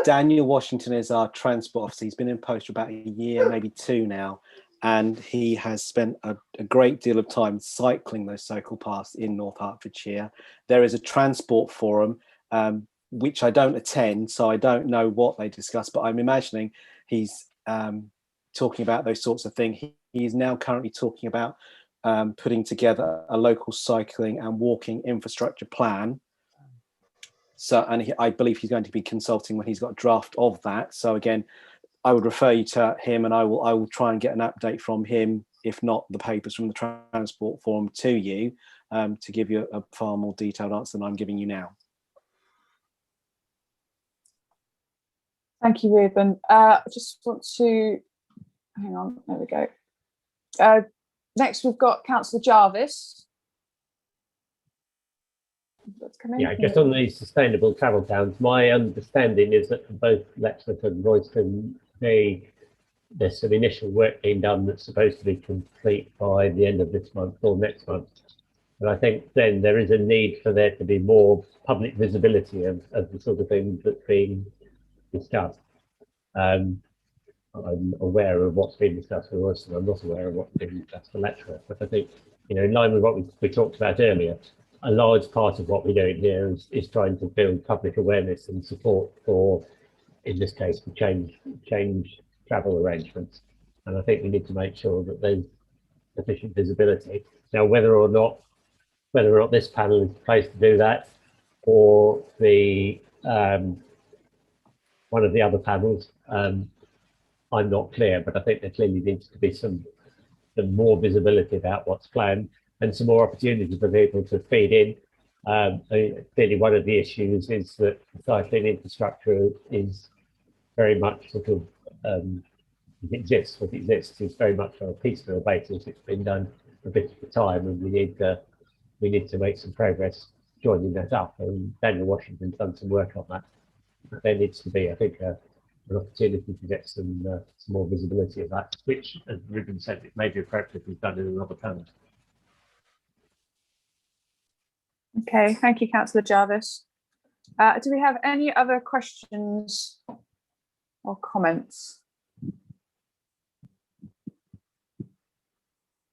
Daniel Washington is our transport officer. He's been in post for about a year, maybe two now, and he has spent a great deal of time cycling those cycle paths in North Hertfordshire. There is a transport forum, which I don't attend, so I don't know what they discuss, but I'm imagining he's talking about those sorts of things. He is now currently talking about putting together a local cycling and walking infrastructure plan. So, and I believe he's going to be consulting when he's got a draft of that. So again, I would refer you to him, and I will try and get an update from him, if not the papers from the Transport Forum, to you, to give you a far more detailed answer than I'm giving you now. Thank you, Ruben. I just want to, hang on, there we go. Next, we've got Councillor Jarvis. Yeah, just on the sustainable travel plans, my understanding is that for both Letchworth and Royston, there's some initial work being done that's supposed to be complete by the end of this month or next month. And I think then there is a need for there to be more public visibility of the sort of things that's being discussed. I'm aware of what's been discussed for Royston. I'm not aware of what's been discussed for Letchworth. But I think, you know, in line with what we talked about earlier, a large part of what we're doing here is trying to build public awareness and support for, in this case, for change travel arrangements. And I think we need to make sure that there's sufficient visibility. Now, whether or not this panel is the place to do that, or the one of the other panels, I'm not clear, but I think there clearly needs to be some more visibility about what's planned, and some more opportunity for people to feed in. Clearly, one of the issues is that cycling infrastructure is very much sort of what exists is very much on a piecemeal basis. It's been done a bit at a time, and we need to make some progress joining that up. And Daniel Washington's done some work on that. But there needs to be, I think, an opportunity to get some more visibility of that, which, as Ruben said, it may be appropriately done in another panel. Okay, thank you, Councillor Jarvis. Do we have any other questions or comments?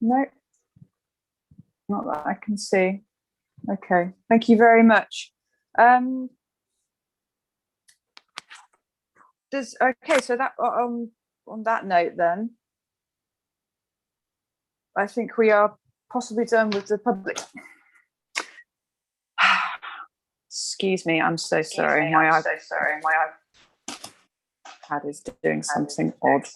No, not that I can see. Okay, thank you very much. Okay, so that on that note, then I think we are possibly done with the public. Excuse me, I'm so sorry. My iPad is doing something odd.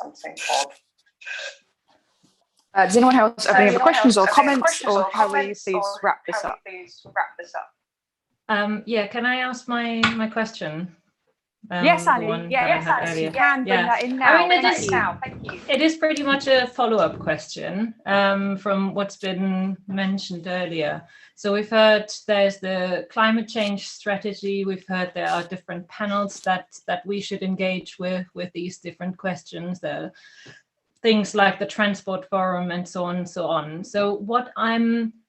Does anyone else have any other questions or comments, or how will you please wrap this up? Yeah, can I ask my question? Yes, Annie. Yes, you can bring that in now. I mean, it is pretty much a follow-up question from what's been mentioned earlier. So we've heard there's the climate change strategy. We've heard there are different panels that we should engage with these different questions. There are things like the Transport Forum and so on and so on. So what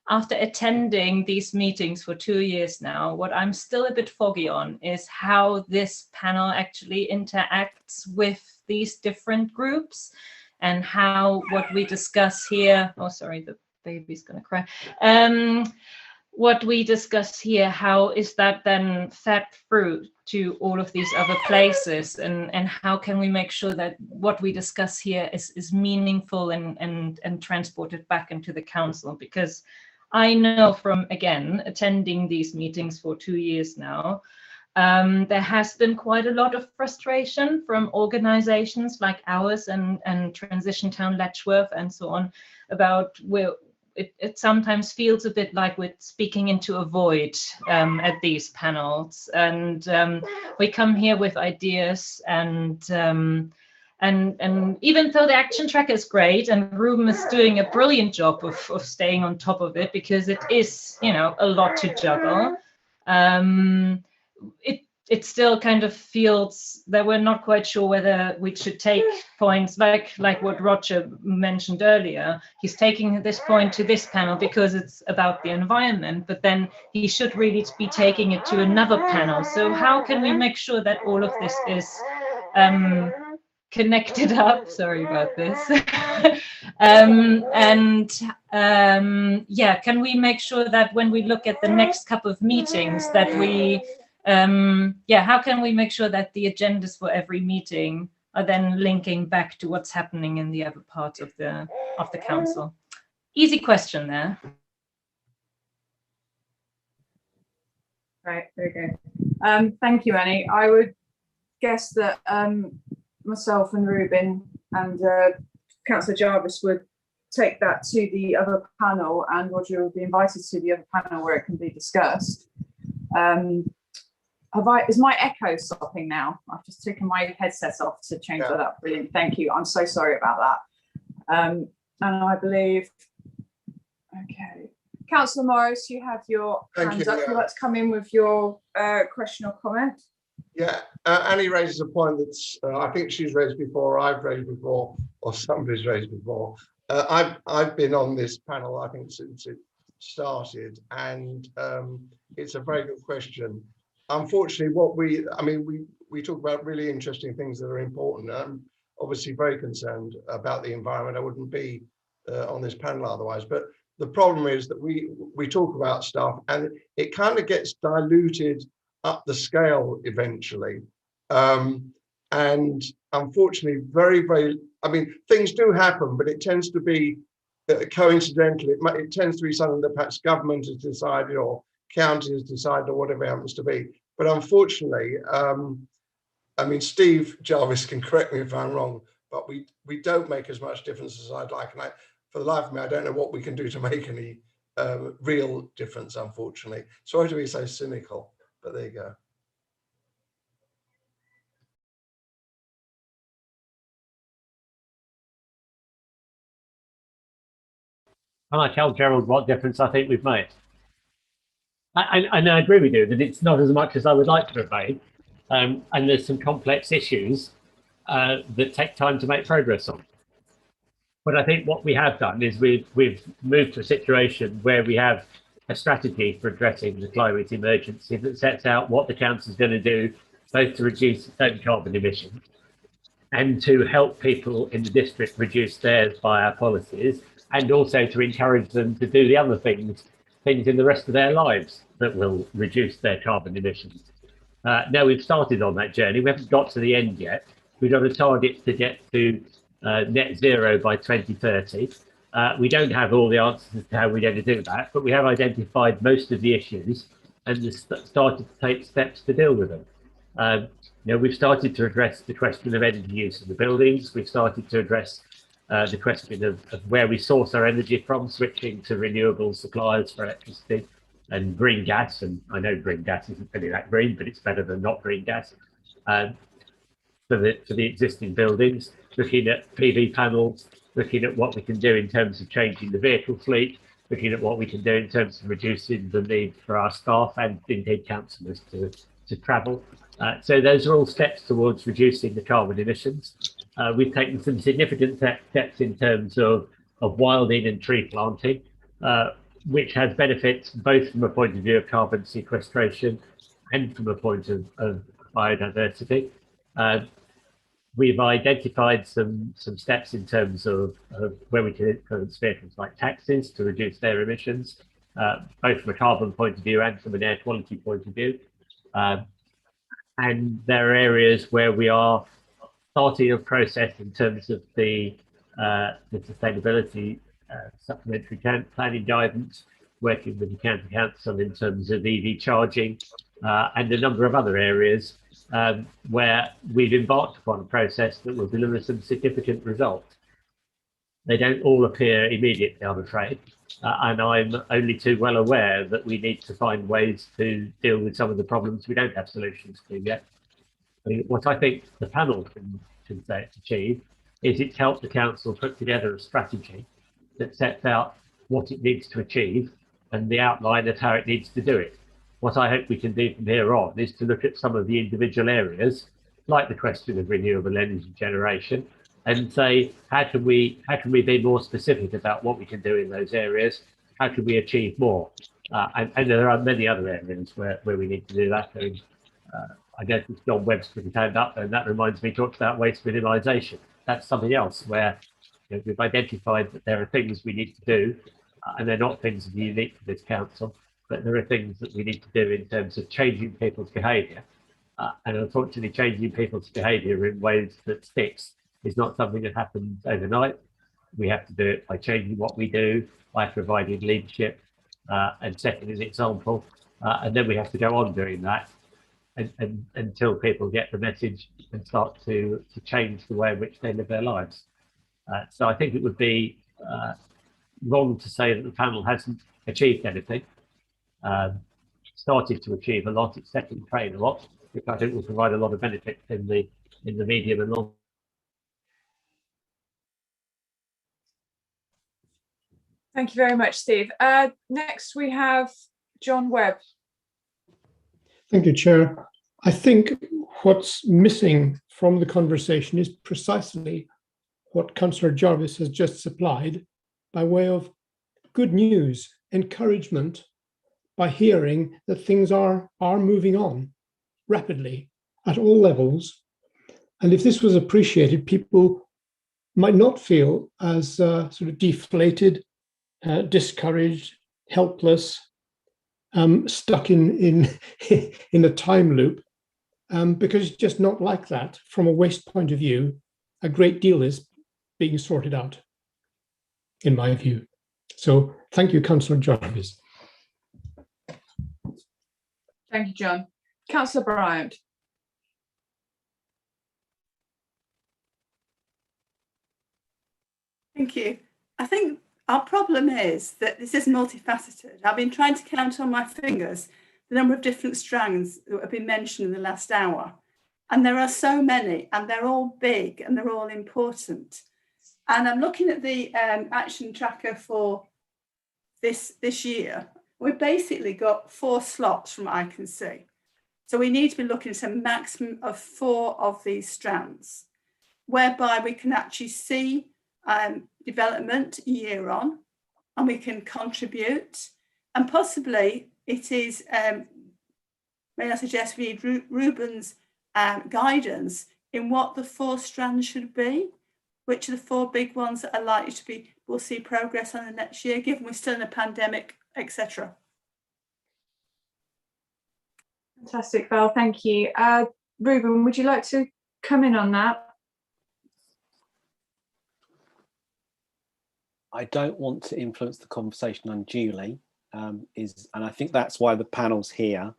after attending these meetings for 2 years now, what I'm still a bit foggy on is how this panel actually interacts with these different groups, and how what we discuss here, oh, sorry, the baby's gonna cry. What we discuss here, how is that then fed through to all of these other places, and how can we make sure that what we discuss here is meaningful and transported back into the council? Because I know from, again, attending these meetings for 2 years now, there has been quite a lot of frustration from organizations like ours and Transition Town Letchworth and so on about it sometimes feels a bit like we're speaking into a void at these panels, and we come here with ideas, and even though the action track is great and Ruben is doing a brilliant job of staying on top of it, because it is, you know, a lot to juggle, it still kind of feels that we're not quite sure whether we should take points like what Roger mentioned earlier. He's taking this point to this panel because it's about the environment, but then he should really be taking it to another panel. So how can we make sure that all of this is connected up? Sorry about this. Yeah, can we make sure that when we look at the next couple of meetings that we how can we make sure that the agendas for every meeting are then linking back to what's happening in the other parts of the council. Easy question there. Right, there we go. Thank you, Annie. I would guess that myself and Ruben and Councillor Jarvis would take that to the other panel, and Roger will be invited to the other panel where it can be discussed. Is my echo stopping now? I've just taken my headset off to change that up. Brilliant, thank you. I'm so sorry about that. And I believe, okay. Councillor Morris, you have your hands up. You'd like to come in with your question or comment? Yeah, Annie raises a point that's, I think she's raised before, I've raised before, or somebody's raised before. I've been on this panel, I think, since it started, and it's a very good question. Unfortunately, we talk about really interesting things that are important. I'm obviously very concerned about the environment. I wouldn't be on this panel otherwise, but the problem is that we talk about stuff and it kind of gets diluted up the scale eventually. And unfortunately, things do happen, but it tends to be coincidental. It tends to be something that perhaps government has decided or county has decided or whatever it happens to be. But unfortunately, Steve Jarvis can correct me if I'm wrong, but we don't make as much difference as I'd like. And for the life of me, I don't know what we can do to make any real difference, unfortunately. Sorry to be so cynical, but there you go. Can I tell Gerald what difference I think we've made? I agree with you that it's not as much as I would like to have made. And there's some complex issues that take time to make progress on. But I think what we have done is we've moved to a situation where we have a strategy for addressing the climate emergency that sets out what the council is going to do, both to reduce its own carbon emissions and to help people in the district reduce theirs by our policies, and also to encourage them to do the other things in the rest of their lives that will reduce their carbon emissions. Now we've started on that journey. We haven't got to the end yet. We've got a target to get to net zero by 2030. We don't have all the answers as to how we're going to do that, but we have identified most of the issues and started to take steps to deal with them. We've started to address the question of energy use in the buildings. We've started to address the question of where we source our energy from, switching to renewable suppliers for electricity and green gas. And I know green gas isn't really that green, but it's better than not green gas. For the existing buildings, looking at PV panels, looking at what we can do in terms of changing the vehicle fleet, looking at what we can do in terms of reducing the need for our staff and indeed councillors to travel. So those are all steps towards reducing the carbon emissions. We've taken some significant steps in terms of wilding and tree planting, which has benefits both from a point of view of carbon sequestration and from a point of biodiversity. We've identified some steps in terms of where we can influence vehicles like taxis to reduce their emissions, both from a carbon point of view and from an air quality point of view. And there are areas where we are starting a process in terms of the sustainability supplementary planning guidance, working with the county council in terms of EV charging, and a number of other areas where we've embarked upon a process that will deliver some significant results. They don't all appear immediately, I'm afraid, and I'm only too well aware that we need to find ways to deal with some of the problems we don't have solutions to yet. What I think the panel can say it's achieved is it's helped the council put together a strategy that sets out what it needs to achieve and the outline of how it needs to do it. What I hope we can do from here on is to look at some of the individual areas, like the question of renewable energy generation, and say, how can we be more specific about what we can do in those areas? How can we achieve more? And there are many other areas where we need to do that. And, I noticed John Webb's put his hand up, and that reminds me, talked about waste minimisation. That's something else where we've identified that there are things we need to do, and they're not things that are unique to this council, but there are things that we need to do in terms of changing people's behaviour And unfortunately, changing people's behaviour in ways that sticks is not something that happens overnight. We have to do it by changing what we do, by providing leadership and setting an example. And then we have to go on doing that and until people get the message and start to change the way in which they live their lives. So I think it would be wrong to say that the panel hasn't achieved anything. Started to achieve a lot, it's set in train a lot, which I think will provide a lot of benefit in the medium and long. Thank you very much, Steve. Next, we have John Webb. Thank you, Chair. I think what's missing from the conversation is precisely what Councillor Jarvis has just supplied by way of good news, encouragement, by hearing that things are moving on rapidly at all levels. And if this was appreciated, people might not feel as sort of deflated, discouraged, helpless, stuck in a time loop, because it's just not like that. From a waste point of view, a great deal is being sorted out, in my view. So thank you, Councillor Jarvis. Thank you, John. Councillor Bryant. Thank you. I think our problem is that this is multifaceted. I've been trying to count on my fingers the number of different strands that have been mentioned in the last hour. And there are so many, and they're all big and they're all important. And I'm looking at the action tracker for this year. We've basically got 4 slots from what I can see. So we need to be looking at a maximum of 4 of these strands, whereby we can actually see development year on, and we can contribute. And possibly it is, may I suggest we need Ruben's guidance in what the 4 strands should be, which are the 4 big ones that are likely to be, we'll see progress on the next year, given we're still in a pandemic, etc. Fantastic, Val, thank you. Ruben, would you like to come in on that? I don't want to influence the conversation unduly, and I think that's why the panel's here.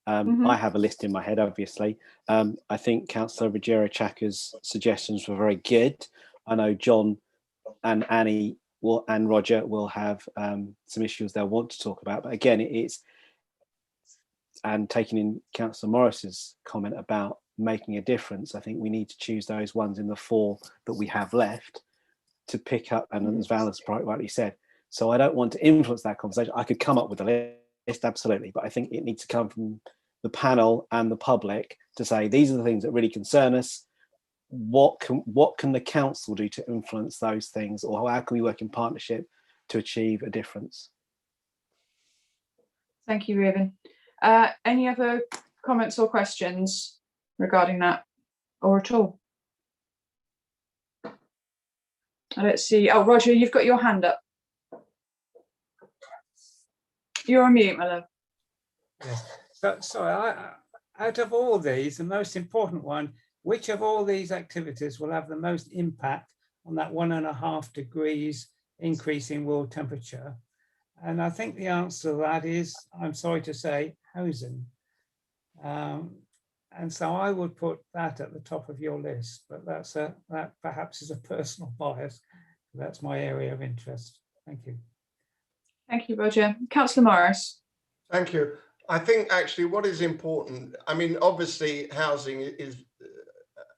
I have a list in my head, obviously. I think Councillor Ruggiero-Chaka's suggestions were very good. I know John and Annie and Roger will have some issues they'll want to talk about. But again, and taking in Councillor Morris's comment about making a difference, I think we need to choose those ones in the 4 that we have left to pick up, and as Val has rightly said. So I don't want to influence that conversation. I could come up with a list, absolutely, but I think it needs to come from the panel and the public to say, these are the things that really concern us. What can the council do to influence those things, or how can we work in partnership to achieve a difference? Thank you, Ruben. Any other comments or questions regarding that, or at all? Let's see. Oh, Roger, you've got your hand up. You're on mute, my love. Yes. So, sorry, out of all these, the most important one, which of all these activities will have the most impact on that 1.5 degrees increase in world temperature? And I think the answer to that is, I'm sorry to say, housing. And so I would put that at the top of your list, but that perhaps is a personal bias. That's my area of interest. Thank you. Thank you, Roger. Councillor Morris. Thank you. I think actually what is important, I mean, obviously housing is,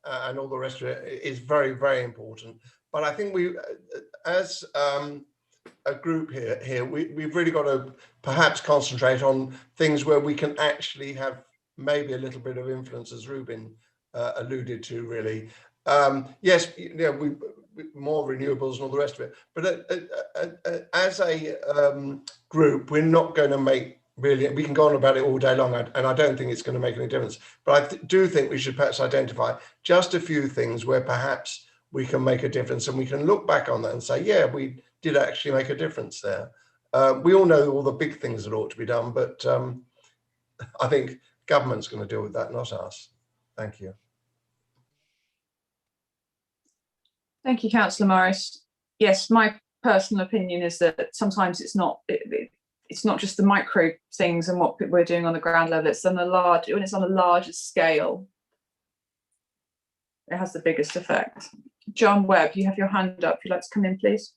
and all the rest of it is very, very important. But I think we, as a group here, we've really got to perhaps concentrate on things where we can actually have maybe a little bit of influence, as Ruben alluded to, really. Yes, you know, we more renewables and all the rest of it. But as a group, we're not going to make really, we can go on about it all day long, and I don't think it's going to make any difference. But I do think we should perhaps identify just a few things where perhaps we can make a difference, and we can look back on that and say, yeah, we did actually make a difference there. We all know all the big things that ought to be done, but I think government's going to deal with that, not us. Thank you. Thank you, Councillor Morris. Yes, my personal opinion is that sometimes it's not just the micro things and what we're doing on the ground level. It's on a larger scale. It has the biggest effect. John Webb, you have your hand up. If you'd like to come in, please.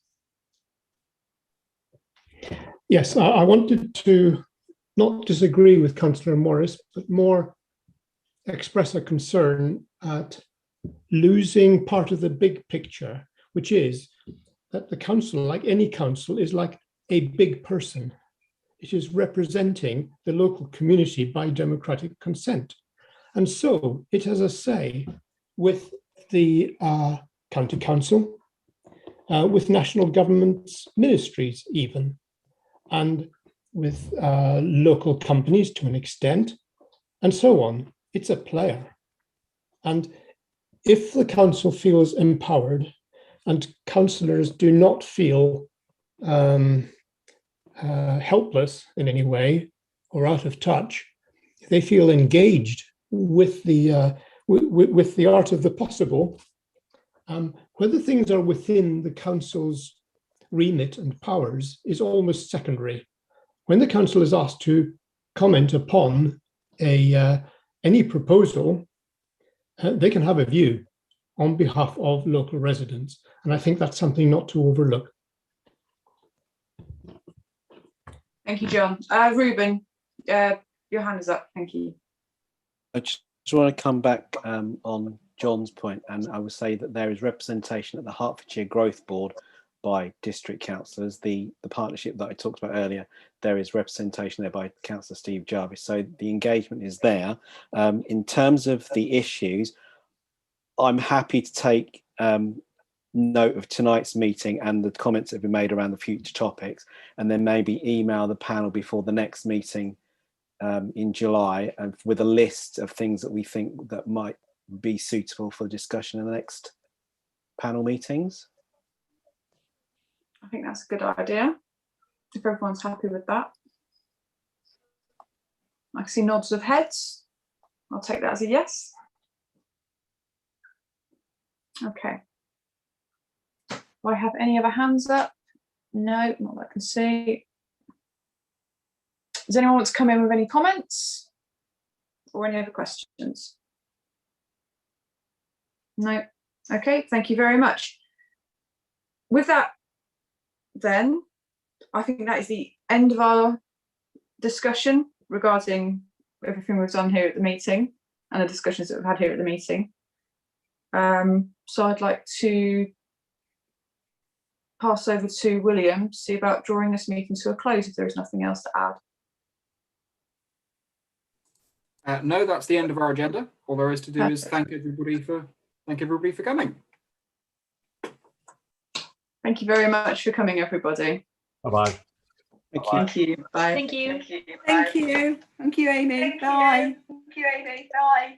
Yes, I wanted to not disagree with Councillor Morris, but more express a concern at losing part of the big picture, which is that the council, like any council, is like a big person. It is representing the local community by democratic consent. And so it has a say with the county council, with national government's ministries even, and with local companies to an extent, and so on. It's a player. And if the council feels empowered and councillors do not feel helpless in any way or out of touch, they feel engaged with the art of the possible, whether things are within the council's remit and powers is almost secondary. When the council is asked to comment upon any proposal, they can have a view on behalf of local residents, and I think that's something not to overlook. Thank you, John. Ruben, your hand is up. Thank you. I just want to come back on John's point, and I would say that there is representation at the Hertfordshire Growth Board by district councillors. The partnership that I talked about earlier, there is representation there by Councillor Steve Jarvis. So the engagement is there. In terms of the issues, I'm happy to take note of tonight's meeting and the comments that have been made around the future topics, and then maybe email the panel before the next meeting in July, and with a list of things that we think that might be suitable for discussion in the next panel meetings. I think that's a good idea, if everyone's happy with that. I can see nods of heads. I'll take that as a yes. Okay. Do I have any other hands up? No, not that I can see. Does anyone want to come in with any comments or any other questions? No. Okay, thank you very much. With that, then, I think that is the end of our discussion regarding everything we've done here at the meeting and the discussions that we've had here at the meeting. So I'd like to pass over to William to see about drawing this meeting to a close if there is nothing else to add. No, that's the end of our agenda. All there is to do is thank everybody for coming. Thank you very much for coming, everybody. Bye-bye. Thank you. Bye. Thank you. Thank you. Thank you, Amy. Bye. Thank you, Amy. Bye.